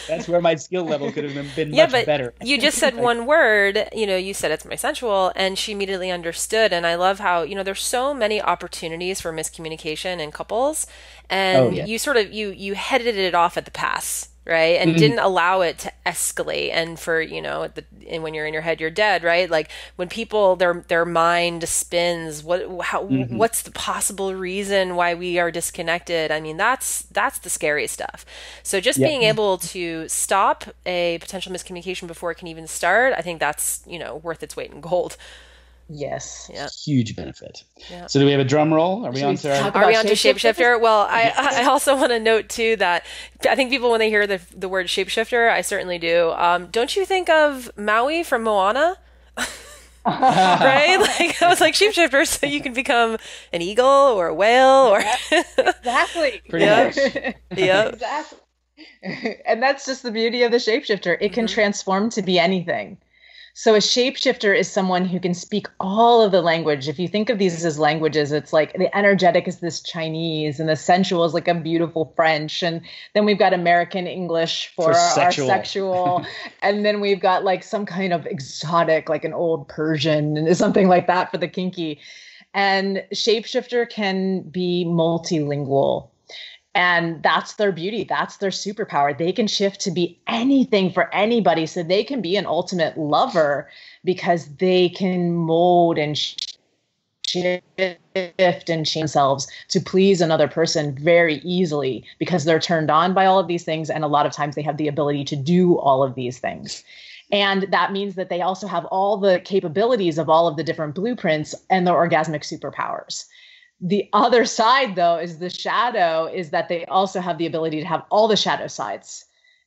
That's where my skill level could have been much better. You just said one word, you said it's my sensual, and she immediately understood. And I love how, there's so many opportunities for miscommunication in couples, and you sort of, you headed it off at the pass. Right. And didn't allow it to escalate. And for, and when you're in your head, you're dead. Right. Like when people, their mind spins, what's the possible reason why we are disconnected? I mean, that's the scary stuff. So just being able to stop a potential miscommunication before it can even start, I think that's, worth its weight in gold. Yes. Yeah. Huge benefit. Yeah. So do we have a drum roll? Are we on to shapeshifter? Well, I also want to note too that I think people, when they hear the word shapeshifter, I certainly do. Don't you think of Maui from Moana? Right? Like I was like, shapeshifter, so you can become an eagle or a whale or exactly. Pretty much. Yeah. Exactly. And that's just the beauty of the shapeshifter. It can transform to be anything. So a shapeshifter is someone who can speak all of the language. If you think of these as languages, it's like the energetic is this Chinese and the sensual is like a beautiful French. And then we've got American English for our sexual. And then we've got like some kind of exotic, like an old Persian and something like that for the kinky. And shapeshifter can be multilingual. And that's their beauty. That's their superpower. They can shift to be anything for anybody. So they can be an ultimate lover because they can mold and shift and change themselves to please another person very easily because they're turned on by all of these things. And a lot of times they have the ability to do all of these things. And that means that they also have all the capabilities of all of the different blueprints and their orgasmic superpowers. The other side, though, is the shadow, is that they also have the ability to have all the shadow sides.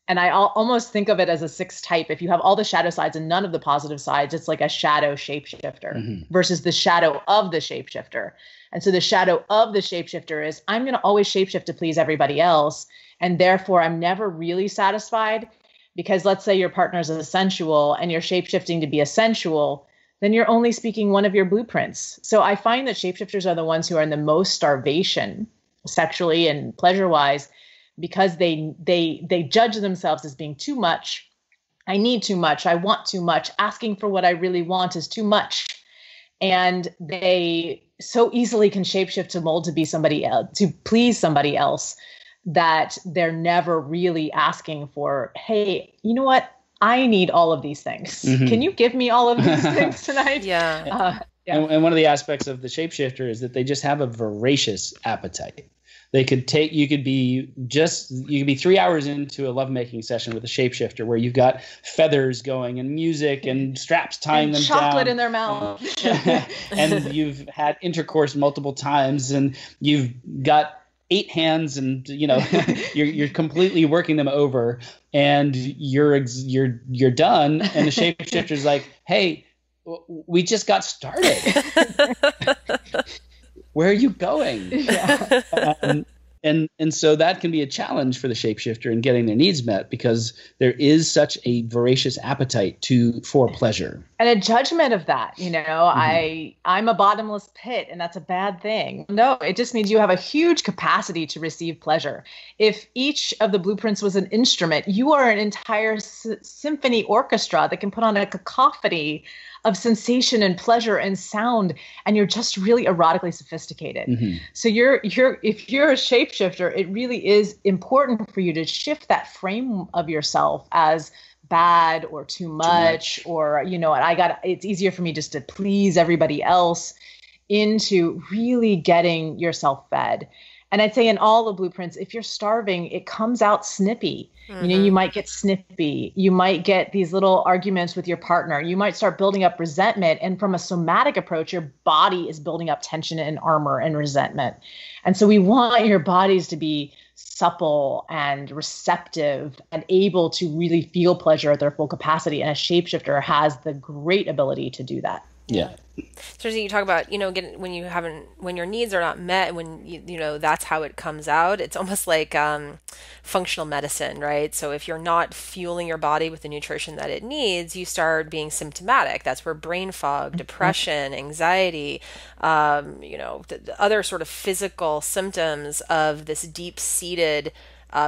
And I almost think of it as a 6 type. If you have all the shadow sides and none of the positive sides, it's like a shadow shapeshifter versus the shadow of the shapeshifter. And so the shadow of the shapeshifter is I'm going to always shapeshift to please everybody else. And therefore, I'm never really satisfied because let's say your partner is a sensual and you're shapeshifting to be a sensual, then you're only speaking one of your blueprints. So I find that shapeshifters are the ones who are in the most starvation sexually and pleasure-wise because they judge themselves as being too much. I need too much. I want too much. Asking for what I really want is too much. And they so easily can shapeshift to mold to be somebody else, to please somebody else, that they're never really asking for, hey, you know what? I need all of these things. Can you give me all of these things tonight? Yeah. And one of the aspects of the shapeshifter is that they just have a voracious appetite. You could be 3 hours into a lovemaking session with a shapeshifter where you've got feathers going and music and straps tying them down. Chocolate in their mouth. And you've had intercourse multiple times and you've got 8 hands and you're completely working them over and you're done and the shapeshifter's like, hey, we just got started. Where are you going? And so that can be a challenge for the shapeshifter in getting their needs met because there is such a voracious appetite for pleasure. And a judgment of that, I'm a bottomless pit and that's a bad thing. No, it just means you have a huge capacity to receive pleasure. If each of the blueprints was an instrument, you are an entire symphony orchestra that can put on a cacophony of sensation and pleasure and sound, and you're just really erotically sophisticated. So if you're a shapeshifter, it really is important for you to shift that frame of yourself as bad or too much. Or it's easier for me just to please everybody else into really getting yourself fed. And I'd say in all the blueprints, if you're starving, it comes out snippy. You might get snippy. You might get these little arguments with your partner. You might start building up resentment. And from a somatic approach, your body is building up tension and armor and resentment. And so we want your bodies to be supple and receptive and able to really feel pleasure at their full capacity. And a shapeshifter has the great ability to do that. Yeah. So you talk about, when your needs are not met, when that's how it comes out. It's almost like functional medicine, right? So if you're not fueling your body with the nutrition that it needs, you start being symptomatic. That's where brain fog, depression, anxiety, the other sort of physical symptoms of this deep-seated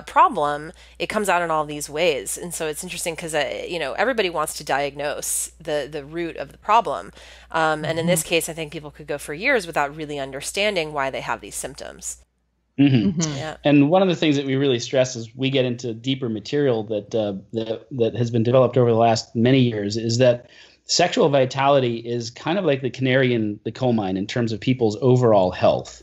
problem, it comes out in all these ways. And so it's interesting because, everybody wants to diagnose the root of the problem. And in this case, I think people could go for years without really understanding why they have these symptoms. Yeah. And one of the things that we really stress as we get into deeper material that has been developed over the last many years is that sexual vitality is kind of like the canary in the coal mine in terms of people's overall health.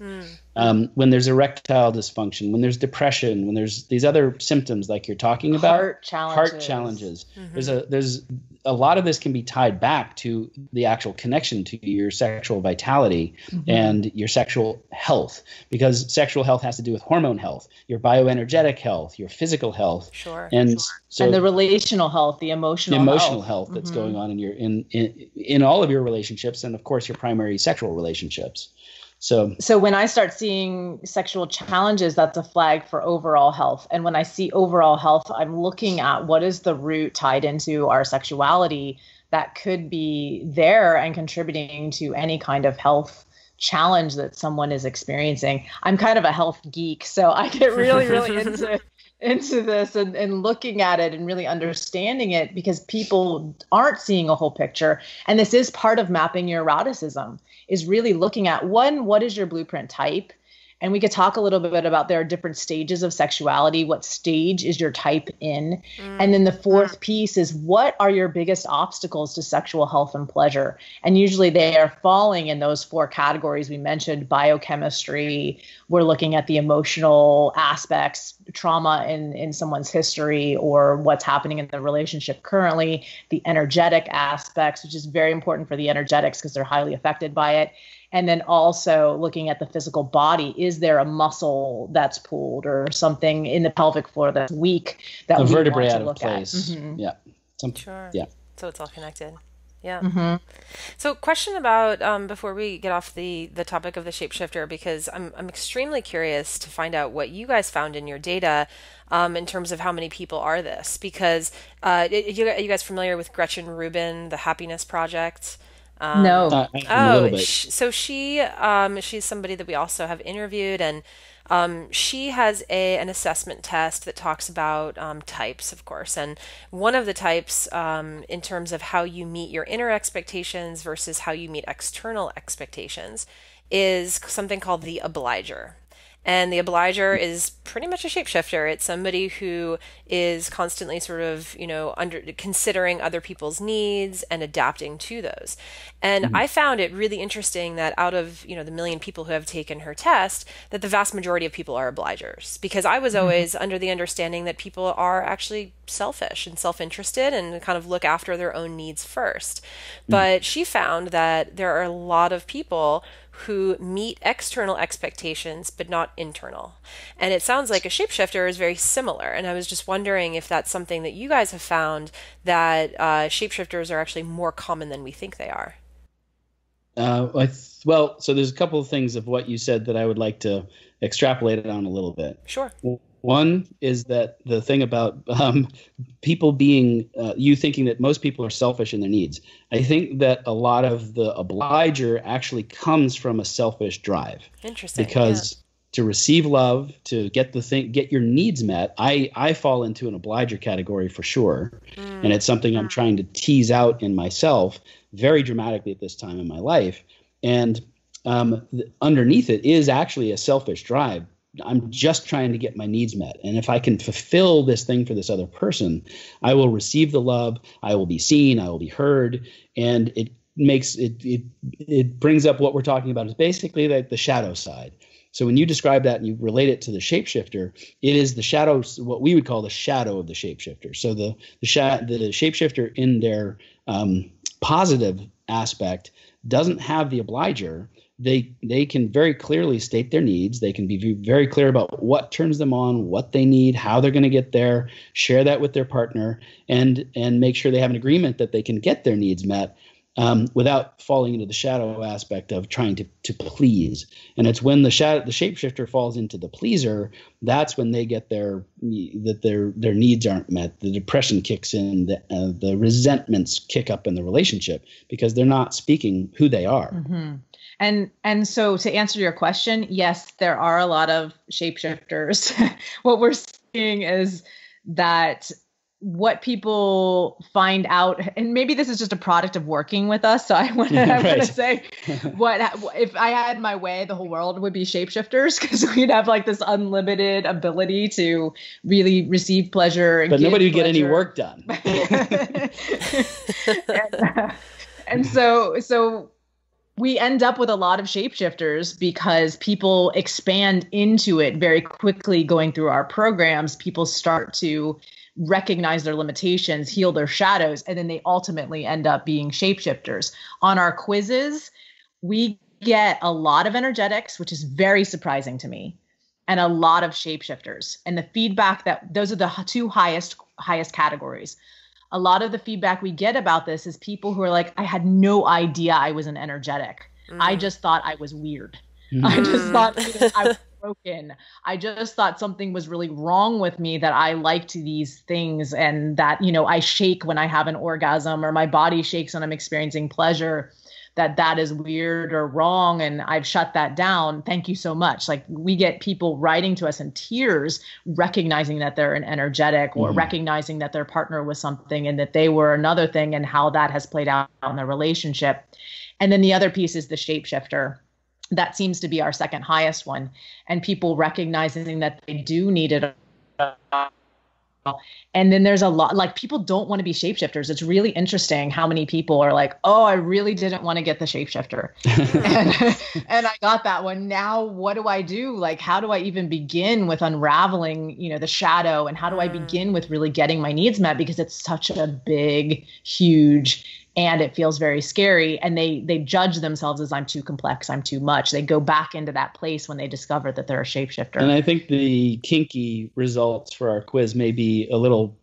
When there's erectile dysfunction, when there's depression, when there's these other symptoms like you're talking about, heart challenges. There's a lot of this can be tied back to the actual connection to your sexual vitality and your sexual health, because sexual health has to do with hormone health, your bioenergetic health, your physical health, and the relational health, the emotional health that's going on in all of your relationships, and of course your primary sexual relationships. So when I start seeing sexual challenges, that's a flag for overall health. And when I see overall health, I'm looking at what is the root tied into our sexuality that could be there and contributing to any kind of health challenge that someone is experiencing. I'm kind of a health geek, so I get really, really into this and looking at it and really understanding it, because people aren't seeing a whole picture. And this is part of mapping your eroticism, is really looking at, one, what is your blueprint type? And we could talk a little bit about, there are different stages of sexuality. What stage is your type in? And then the fourth piece is, what are your biggest obstacles to sexual health and pleasure? And usually they are falling in those four categories we mentioned: biochemistry. We're looking at the emotional aspects, trauma in someone's history or what's happening in the relationship currently, the energetic aspects, which is very important for the energetics because they're highly affected by it. And then also looking at the physical body. Is there a muscle that's pulled or something in the pelvic floor that's weak that we vertebrae want out to of look place? at? Mm-hmm. Yeah. Sure. Yeah. So it's all connected. Yeah. Mm-hmm. So question about, before we get off the topic of the shapeshifter, because I'm extremely curious to find out what you guys found in your data in terms of how many people are this, because you guys familiar with Gretchen Rubin, the Happiness Project? No. A little bit. So she's somebody that we also have interviewed, and she has an assessment test that talks about types, of course, and one of the types in terms of how you meet your inner expectations versus how you meet external expectations is something called the obliger. And the obliger is pretty much a shapeshifter. It's somebody who is constantly sort of, considering other people's needs and adapting to those. And I found it really interesting that out of, the 1 million people who have taken her test, that the vast majority of people are obligers. Because I was always under the understanding that people are actually selfish and self-interested and kind of look after their own needs first. But she found that there are a lot of people who meet external expectations but not internal. And it sounds like a shapeshifter is very similar. And I was just wondering if that's something that you guys have found, that shapeshifters are actually more common than we think they are. Well, so there's a couple of things of what you said that I would like to extrapolate it on a little bit. Sure. One is that the thing about people being, you thinking that most people are selfish in their needs. I think that a lot of the obliger actually comes from a selfish drive. Interesting. Because to receive love, to get your needs met, I fall into an obliger category for sure. And it's something I'm trying to tease out in myself very dramatically at this time in my life. And underneath it is actually a selfish drive. I'm just trying to get my needs met. And if I can fulfill this thing for this other person, I will receive the love, I will be seen, I will be heard. And it makes it brings up what we're talking about is basically like the shadow side. So when you describe that and you relate it to the shapeshifter, it is the shadow, what we would call the shadow of the shapeshifter. So the shapeshifter in their positive aspect doesn't have the obliger. They can very clearly state their needs. They can be very clear about what turns them on, what they need, how they're going to get there, share that with their partner, and make sure they have an agreement that they can get their needs met without falling into the shadow aspect of trying to please. And it's when the shapeshifter falls into the pleaser, that's when they get their needs aren't met. The depression kicks in, the resentments kick up in the relationship because they're not speaking who they are. Mm-hmm. And so to answer your question, yes, there are a lot of shapeshifters. What we're seeing is that what people find out, and maybe this is just a product of working with us. So I want to say, if I had my way, the whole world would be shapeshifters, because we'd have like this unlimited ability to really receive pleasure. And but nobody would get any work done. and so we end up with a lot of shapeshifters because people expand into it very quickly going through our programs. People start to recognize their limitations, heal their shadows, and then they ultimately end up being shapeshifters. On our quizzes, we get a lot of energetics, which is very surprising to me, and a lot of shapeshifters. And the feedback that those are the two highest categories. A lot of the feedback we get about this is people who are like, I had no idea I was an energetic. I just thought I was weird. I just thought I was broken. I just thought something was really wrong with me, that I liked these things, and that, I shake when I have an orgasm, or my body shakes when I'm experiencing pleasure, that is weird or wrong. And I've shut that down. Thank you so much. Like, we get people writing to us in tears, recognizing that they're an energetic, or recognizing that their partner was something and that they were another thing, and how that has played out in their relationship. And then the other piece is the shapeshifter. That seems to be our second highest one. And people recognizing that they do need it. And then there's a lot, like, people don't want to be shapeshifters. It's really interesting how many people are like, oh, I really didn't want to get the shapeshifter. and I got that one. Now, what do I do? Like, how do I even begin with unraveling, the shadow? And how do I begin with really getting my needs met? Because it's such a big, huge, and it feels very scary. And they judge themselves as, I'm too complex, I'm too much. They go back into that place when they discover that they're a shapeshifter. And I think the kinky results for our quiz may be a little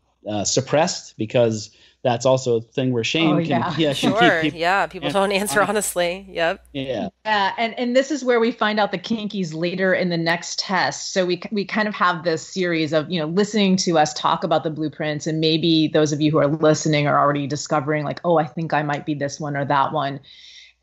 suppressed, because that's also a thing where shame can sure. keep people, people don't answer honestly. Yep. Yeah. And this is where we find out the kinkies later in the next test. So we kind of have this series of, listening to us talk about the blueprints, and maybe those of you who are listening are already discovering, like, oh, I think I might be this one or that one.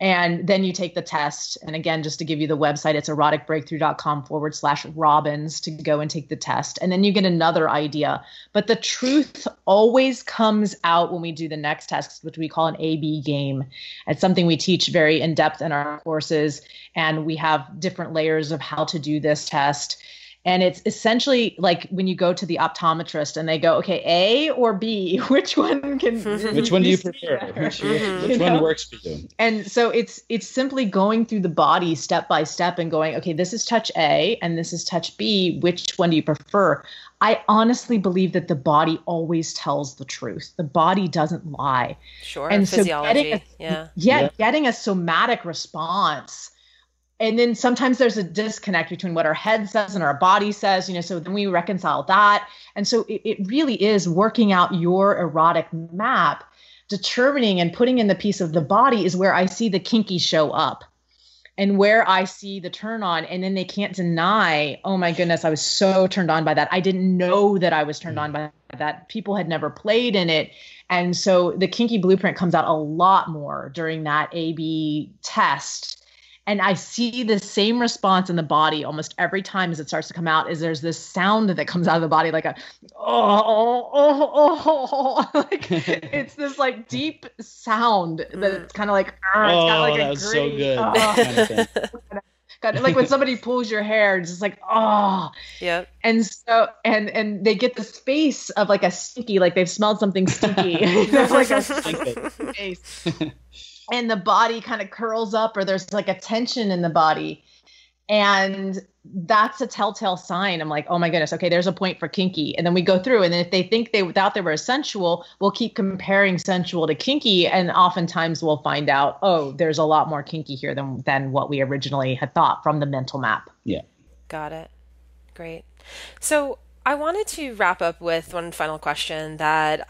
And then you take the test. And again, just to give you the website, it's eroticbreakthrough.com/Robbins to go and take the test. And then you get another idea. But the truth always comes out when we do the next test, which we call an A/B game. It's something we teach very in depth in our courses. And we have different layers of how to do this test. And it's essentially like when you go to the optometrist and they go, okay, A or B, which one do you prefer? Which one works for you? And so it's simply going through the body step by step and going, okay, this is touch A and this is touch B. Which one do you prefer? I honestly believe that the body always tells the truth. The body doesn't lie. Sure. And physiology. So getting a somatic response. And then sometimes there's a disconnect between what our head says and our body says, so then we reconcile that. And so it really is working out your erotic map, determining and putting in the piece of the body is where I see the kinky show up and where I see the turn on. And then they can't deny, oh my goodness, I was so turned on by that. I didn't know that I was turned on by that. People had never played in it. And so the kinky blueprint comes out a lot more during that A/B test. And I see the same response in the body almost every time as it starts to come out. Is there's this sound that comes out of the body, like a like it's this like deep sound that's kind of like it's got like that a was gritty, so good. Kind of thing. kind of like when somebody pulls your hair, it's just like yeah. And so and they get this face of like a stinky, like they've smelled something stinky. There's like a face. And the body kind of curls up, or there's like a tension in the body. And that's a telltale sign. I'm like, oh my goodness, okay, there's a point for kinky. And then we go through. And then if they think they were sensual, we'll keep comparing sensual to kinky. And oftentimes we'll find out, oh, there's a lot more kinky here than what we originally had thought from the mental map. Yeah. Got it. Great. So I wanted to wrap up with one final question that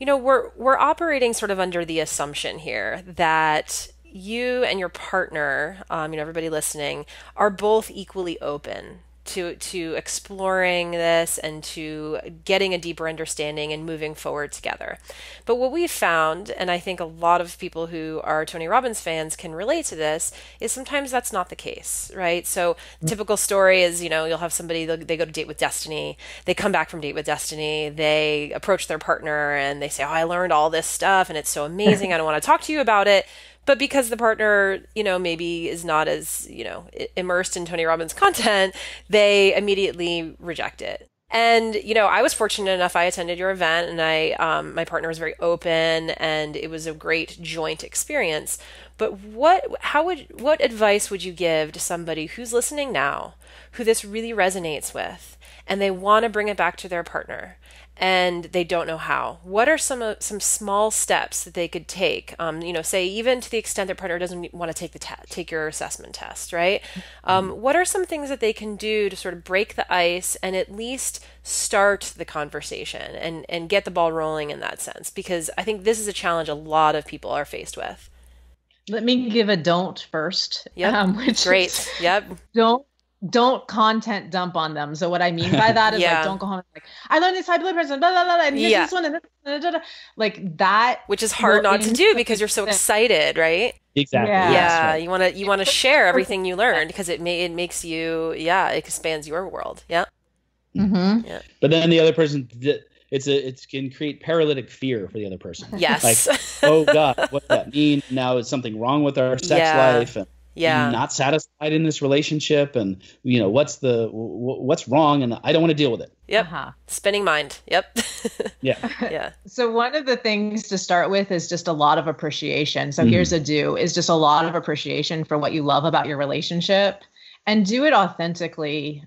we're operating sort of under the assumption here that you and your partner, everybody listening, are both equally open to exploring this and to getting a deeper understanding and moving forward together. But what we've found, and I think a lot of people who are Tony Robbins fans can relate to this, is sometimes that's not the case, right? So typical story is, you'll have somebody, they go to date with destiny, they come back from date with destiny, they approach their partner and they say, oh, I learned all this stuff and it's so amazing, I don't want to talk to you about it. But because the partner, maybe is not as, immersed in Tony Robbins content, they immediately reject it. And, I was fortunate enough, I attended your event and my partner was very open and it was a great joint experience. But what advice would you give to somebody who's listening now, who this really resonates with, and they want to bring it back to their partner and they don't know how? What are some small steps that they could take? Say even to the extent their partner doesn't want to take your assessment test, right? What are some things that they can do to sort of break the ice and at least start the conversation and get the ball rolling in that sense? Because I think this is a challenge a lot of people are faced with. Let me give a don't first. Yep. Great. Yep. don't content dump on them. So what I mean by that is like, don't go home and like, I learned this type of blueprint, blah, blah, blah, and here's this one, and this, like that. Which is hard not to do because you're so excited, right? Exactly. Yeah. Right. You want to share everything you learned because it makes you, it expands your world. Yeah. Mm-hmm. Yeah. But then the other person, it can create paralytic fear for the other person. Yes. Like, oh God, what does that mean? Now is something wrong with our sex life? And I'm not satisfied in this relationship, and what's wrong, and I don't want to deal with it. Yep. Spinning mind. Yep. Yeah. So one of the things to start with is just a lot of appreciation. So here's a do, is just a lot of appreciation for what you love about your relationship, and do it authentically.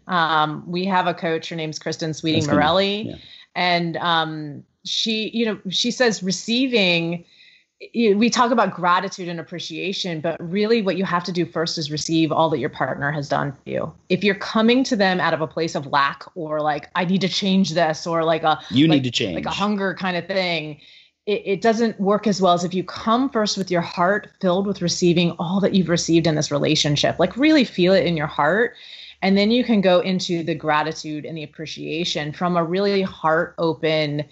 We have a coach, her name's Kristen Sweeting Morelli, and she says receiving. We talk about gratitude and appreciation, but really what you have to do first is receive all that your partner has done for you. If you're coming to them out of a place of lack, or like, I need to change this, or like need to change, like a hunger kind of thing, it doesn't work as well as if you come first with your heart filled with receiving all that you've received in this relationship, like really feel it in your heart. And then you can go into the gratitude and the appreciation from a really heart open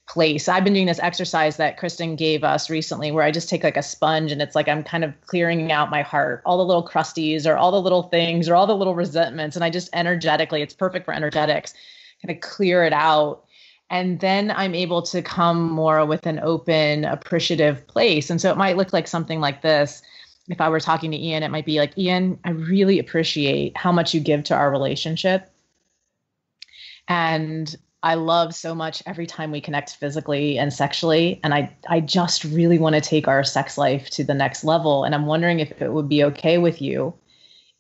place. I've been doing this exercise that Kristen gave us recently, where I just take like a sponge, and it's like I'm kind of clearing out my heart, all the little crusties or all the little things or all the little resentments. And I just energetically, it's perfect for energetics, kind of clear it out. And then I'm able to come more with an open, appreciative place. And so it might look like something like this. If I were talking to Ian, it might be like, Ian, I really appreciate how much you give to our relationship. And I love so much every time we connect physically and sexually. And I just really want to take our sex life to the next level. And I'm wondering if it would be okay with you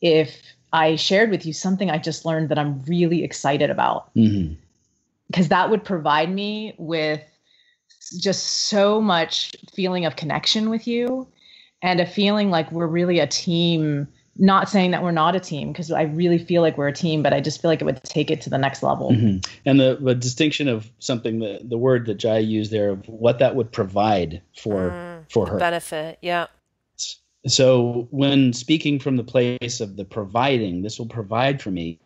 if I shared with you something I just learned that I'm really excited about. Because that would provide me with just so much feeling of connection with you, and a feeling like we're really a team. Not saying that we're not a team, because I really feel like we're a team, but I just feel like it would take it to the next level. And the distinction of something, the word that Jaiya used there, of what that would provide for her benefit. Yeah. So when speaking from the place of the providing, this will provide for me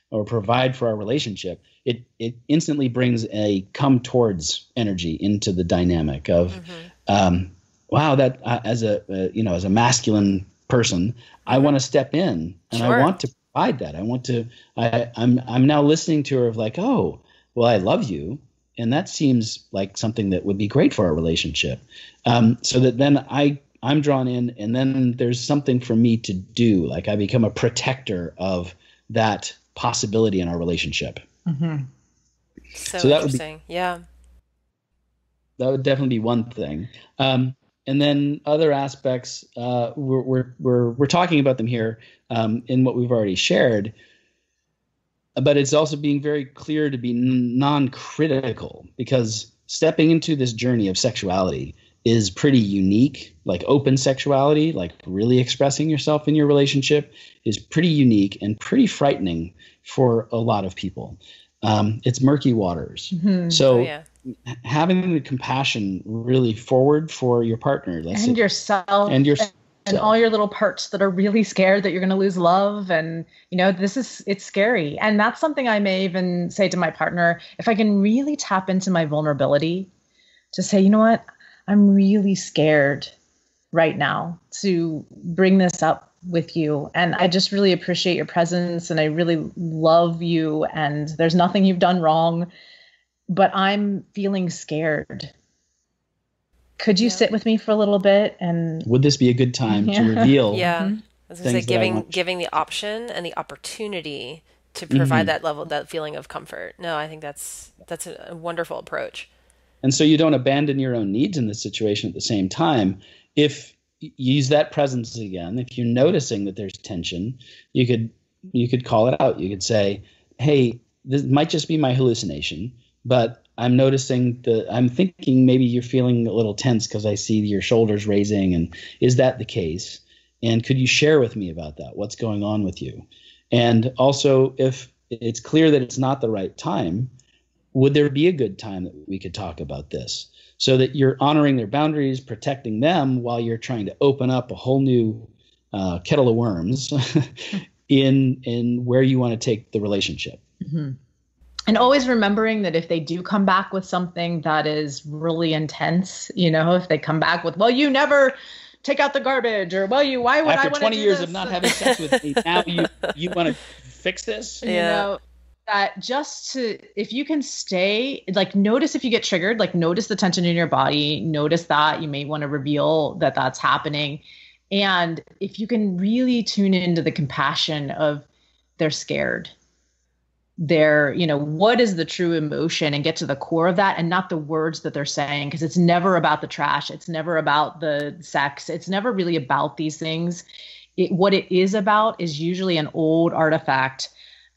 or provide for our relationship, it instantly brings a come towards energy into the dynamic of, wow, that as a masculine person, I want to step in, and I want to provide that. I'm now listening to her of like, oh, well, I love you, and that seems like something that would be great for our relationship. So that then I'm drawn in, and then there's something for me to do. Like I become a protector of that possibility in our relationship. So that would be, that would definitely be one thing. And then other aspects, we're talking about them here in what we've already shared, but it's also being very clear to be non-critical, because stepping into this journey of sexuality is pretty unique. Like open sexuality, like really expressing yourself in your relationship, is pretty unique and pretty frightening for a lot of people. It's murky waters. So having the compassion really forward for your partner, yourself, and all your little parts that are really scared that you're going to lose love. And, it's scary. And that's something I may even say to my partner, if I can really tap into my vulnerability to say, you know what, I'm really scared right now to bring this up with you. And I just really appreciate your presence, and I really love you, and there's nothing you've done wrong, but I'm feeling scared. Could you sit with me for a little bit? And would this be a good time to reveal? I was going to say giving the option and the opportunity to provide that feeling of comfort. No, I think that's a wonderful approach. And so you don't abandon your own needs in this situation at the same time. If you use that presence again, if you're noticing that there's tension, you could call it out. You could say, hey, this might just be my hallucination, but I'm noticing I'm thinking maybe you're feeling a little tense because I see your shoulders raising. And is that the case? And could you share with me about that? What's going on with you? And also, if it's clear that it's not the right time, would there be a good time that we could talk about this, so that you're honoring their boundaries, protecting them while you're trying to open up a whole new kettle of worms in where you want to take the relationship. Mm-hmm. And always remembering that if they do come back with something that is really intense, if they come back with, well, you never take out the garbage, or why would I want to do this? After 20 years of not having sex with me, now you want to fix this? Yeah. That if you can stay, like, notice if you get triggered, like, notice the tension in your body, notice that you may want to reveal that that's happening. And if you can really tune into the compassion of they're scared, what is the true emotion, and get to the core of that, and not the words that they're saying, because it's never about the trash. It's never about the sex. It's never really about these things. What it is about is usually an old artifact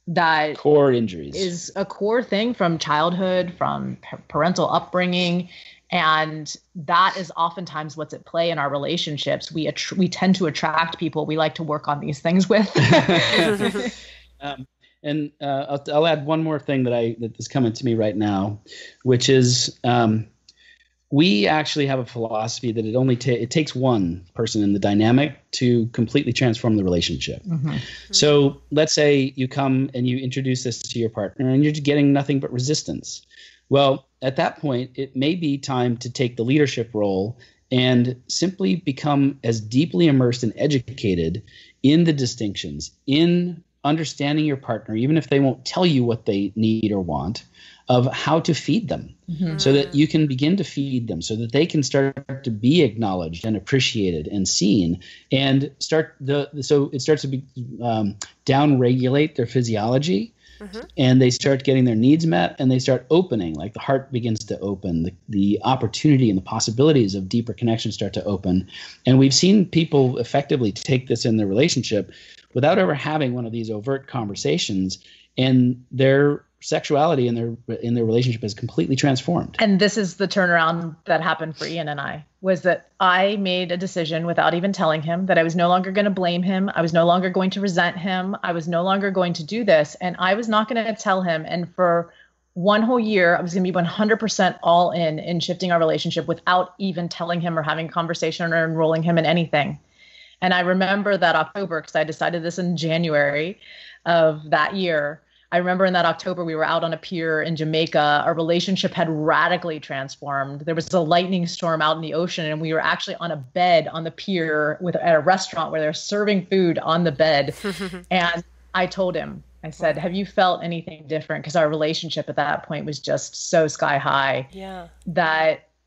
that core injuries is a core thing from childhood, from parental upbringing. And that is oftentimes what's at play in our relationships. We tend to attract people we like to work on these things with. I'll add one more thing that is coming to me right now, which is we actually have a philosophy that it takes one person in the dynamic to completely transform the relationship. Mm-hmm. So let's say you come and you introduce this to your partner and you're getting nothing but resistance. Well, at that point, it may be time to take the leadership role and simply become as deeply immersed and educated in the distinctions, in understanding your partner, even if they won't tell you what they need or want, of how to feed them, mm-hmm. so that you can begin to feed them, so that they can start to be acknowledged and appreciated and seen, and so it starts to be down-regulate their physiology, mm-hmm. and they start getting their needs met, and they start opening, like the heart begins to open, the opportunity and the possibilities of deeper connection start to open. And we've seen people effectively take this in their relationship without ever having one of these overt conversations, and their sexuality in their relationship is completely transformed. And this is the turnaround that happened for Ian and I, was that I made a decision without even telling him that I was no longer going to blame him. I was no longer going to resent him. I was no longer going to do this. And I was not going to tell him. And for one whole year, I was going to be 100% all in shifting our relationship without even telling him or having a conversation or enrolling him in anything. And I remember that October, because I decided this in January of that year. I remember in that October, we were out on a pier in Jamaica. Our relationship had radically transformed. There was a lightning storm out in the ocean, and we were actually on a bed on the pier at a restaurant where they're serving food on the bed. And I told him, I said, have you felt anything different? Because our relationship at that point was just so sky high. Yeah.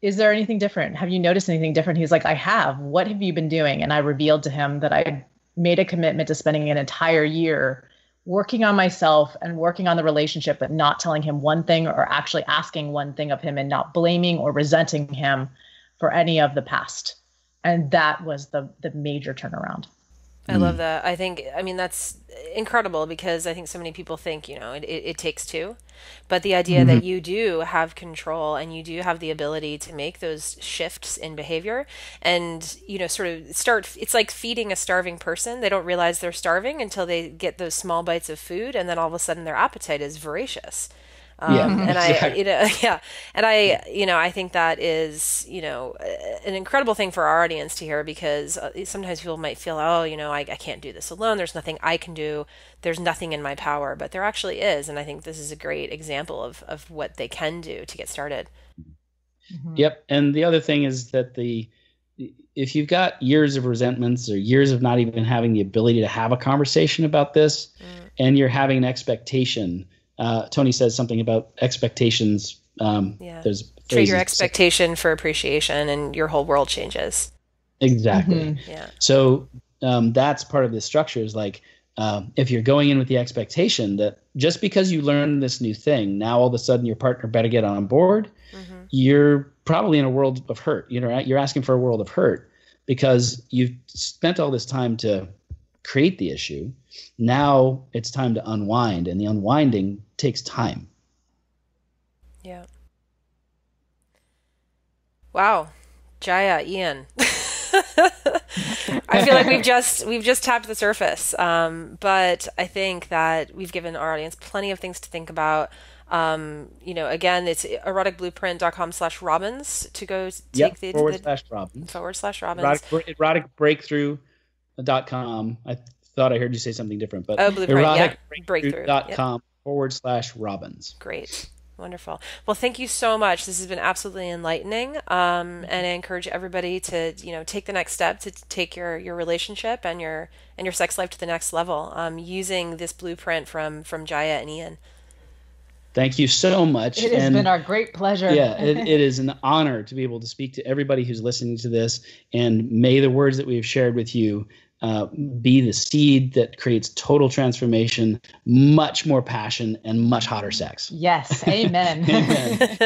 Is there anything different? Have you noticed anything different? He's like, I have. What have you been doing? And I revealed to him that I made a commitment to spending an entire year working on myself and working on the relationship, but not telling him one thing or actually asking one thing of him, and not blaming or resenting him for any of the past. And that was the major turnaround. I love that. I mean, that's incredible, because I think so many people think, it takes two, but the idea mm-hmm. that you do have control and you do have the ability to make those shifts in behavior and, sort of it's like feeding a starving person. They don't realize they're starving until they get those small bites of food, and then all of a sudden their appetite is voracious. I think that is, an incredible thing for our audience to hear, because sometimes people might feel, I can't do this alone. There's nothing I can do. There's nothing in my power, but there actually is. And I think this is a great example of what they can do to get started. Mm-hmm. Yep. And the other thing is that if you've got years of resentments or years of not even having the ability to have a conversation about this, and you're having an expectation, Tony says something about expectations. There's trade your expectation for appreciation, and your whole world changes. Exactly. Mm-hmm. Yeah. So that's part of the structure, is like, if you're going in with the expectation that just because you learn this new thing, now all of a sudden your partner better get on board, mm-hmm. you're probably in a world of hurt. You're asking for a world of hurt, because you've spent all this time to create the issue. Now it's time to unwind, and the unwinding takes time. Yeah. Wow. Jaiya, Ian. I feel like we've just tapped the surface. But I think that we've given our audience plenty of things to think about. Again, it's eroticblueprint.com/Robbins to go take /Robbins. /Robbins. Eroticbreakthrough.com. I thought I heard you say something different, but Blueprint, breakthrough. eroticbreakthrough.com/Robbins. Great. Wonderful. Well, thank you so much. This has been absolutely enlightening. And I encourage everybody to, take the next step to take your relationship and your sex life to the next level, using this blueprint from Jaiya and Ian. Thank you so much. It has been our great pleasure. Yeah, it is an honor to be able to speak to everybody who's listening to this. And may the words that we have shared with you be the seed that creates total transformation, much more passion, and much hotter sex. Yes. Amen. Amen.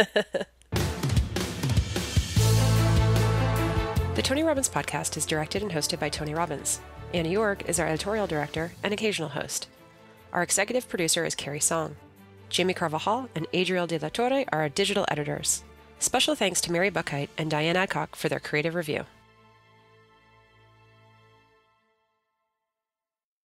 The Tony Robbins Podcast is directed and hosted by Tony Robbins. Anna Yoerg is our editorial director and occasional host. Our executive producer is Carrie Song. Jamie Carvajal and Adriel De La Torre are our digital editors. Special thanks to Mary Buckheit and Diane Adcock for their creative review.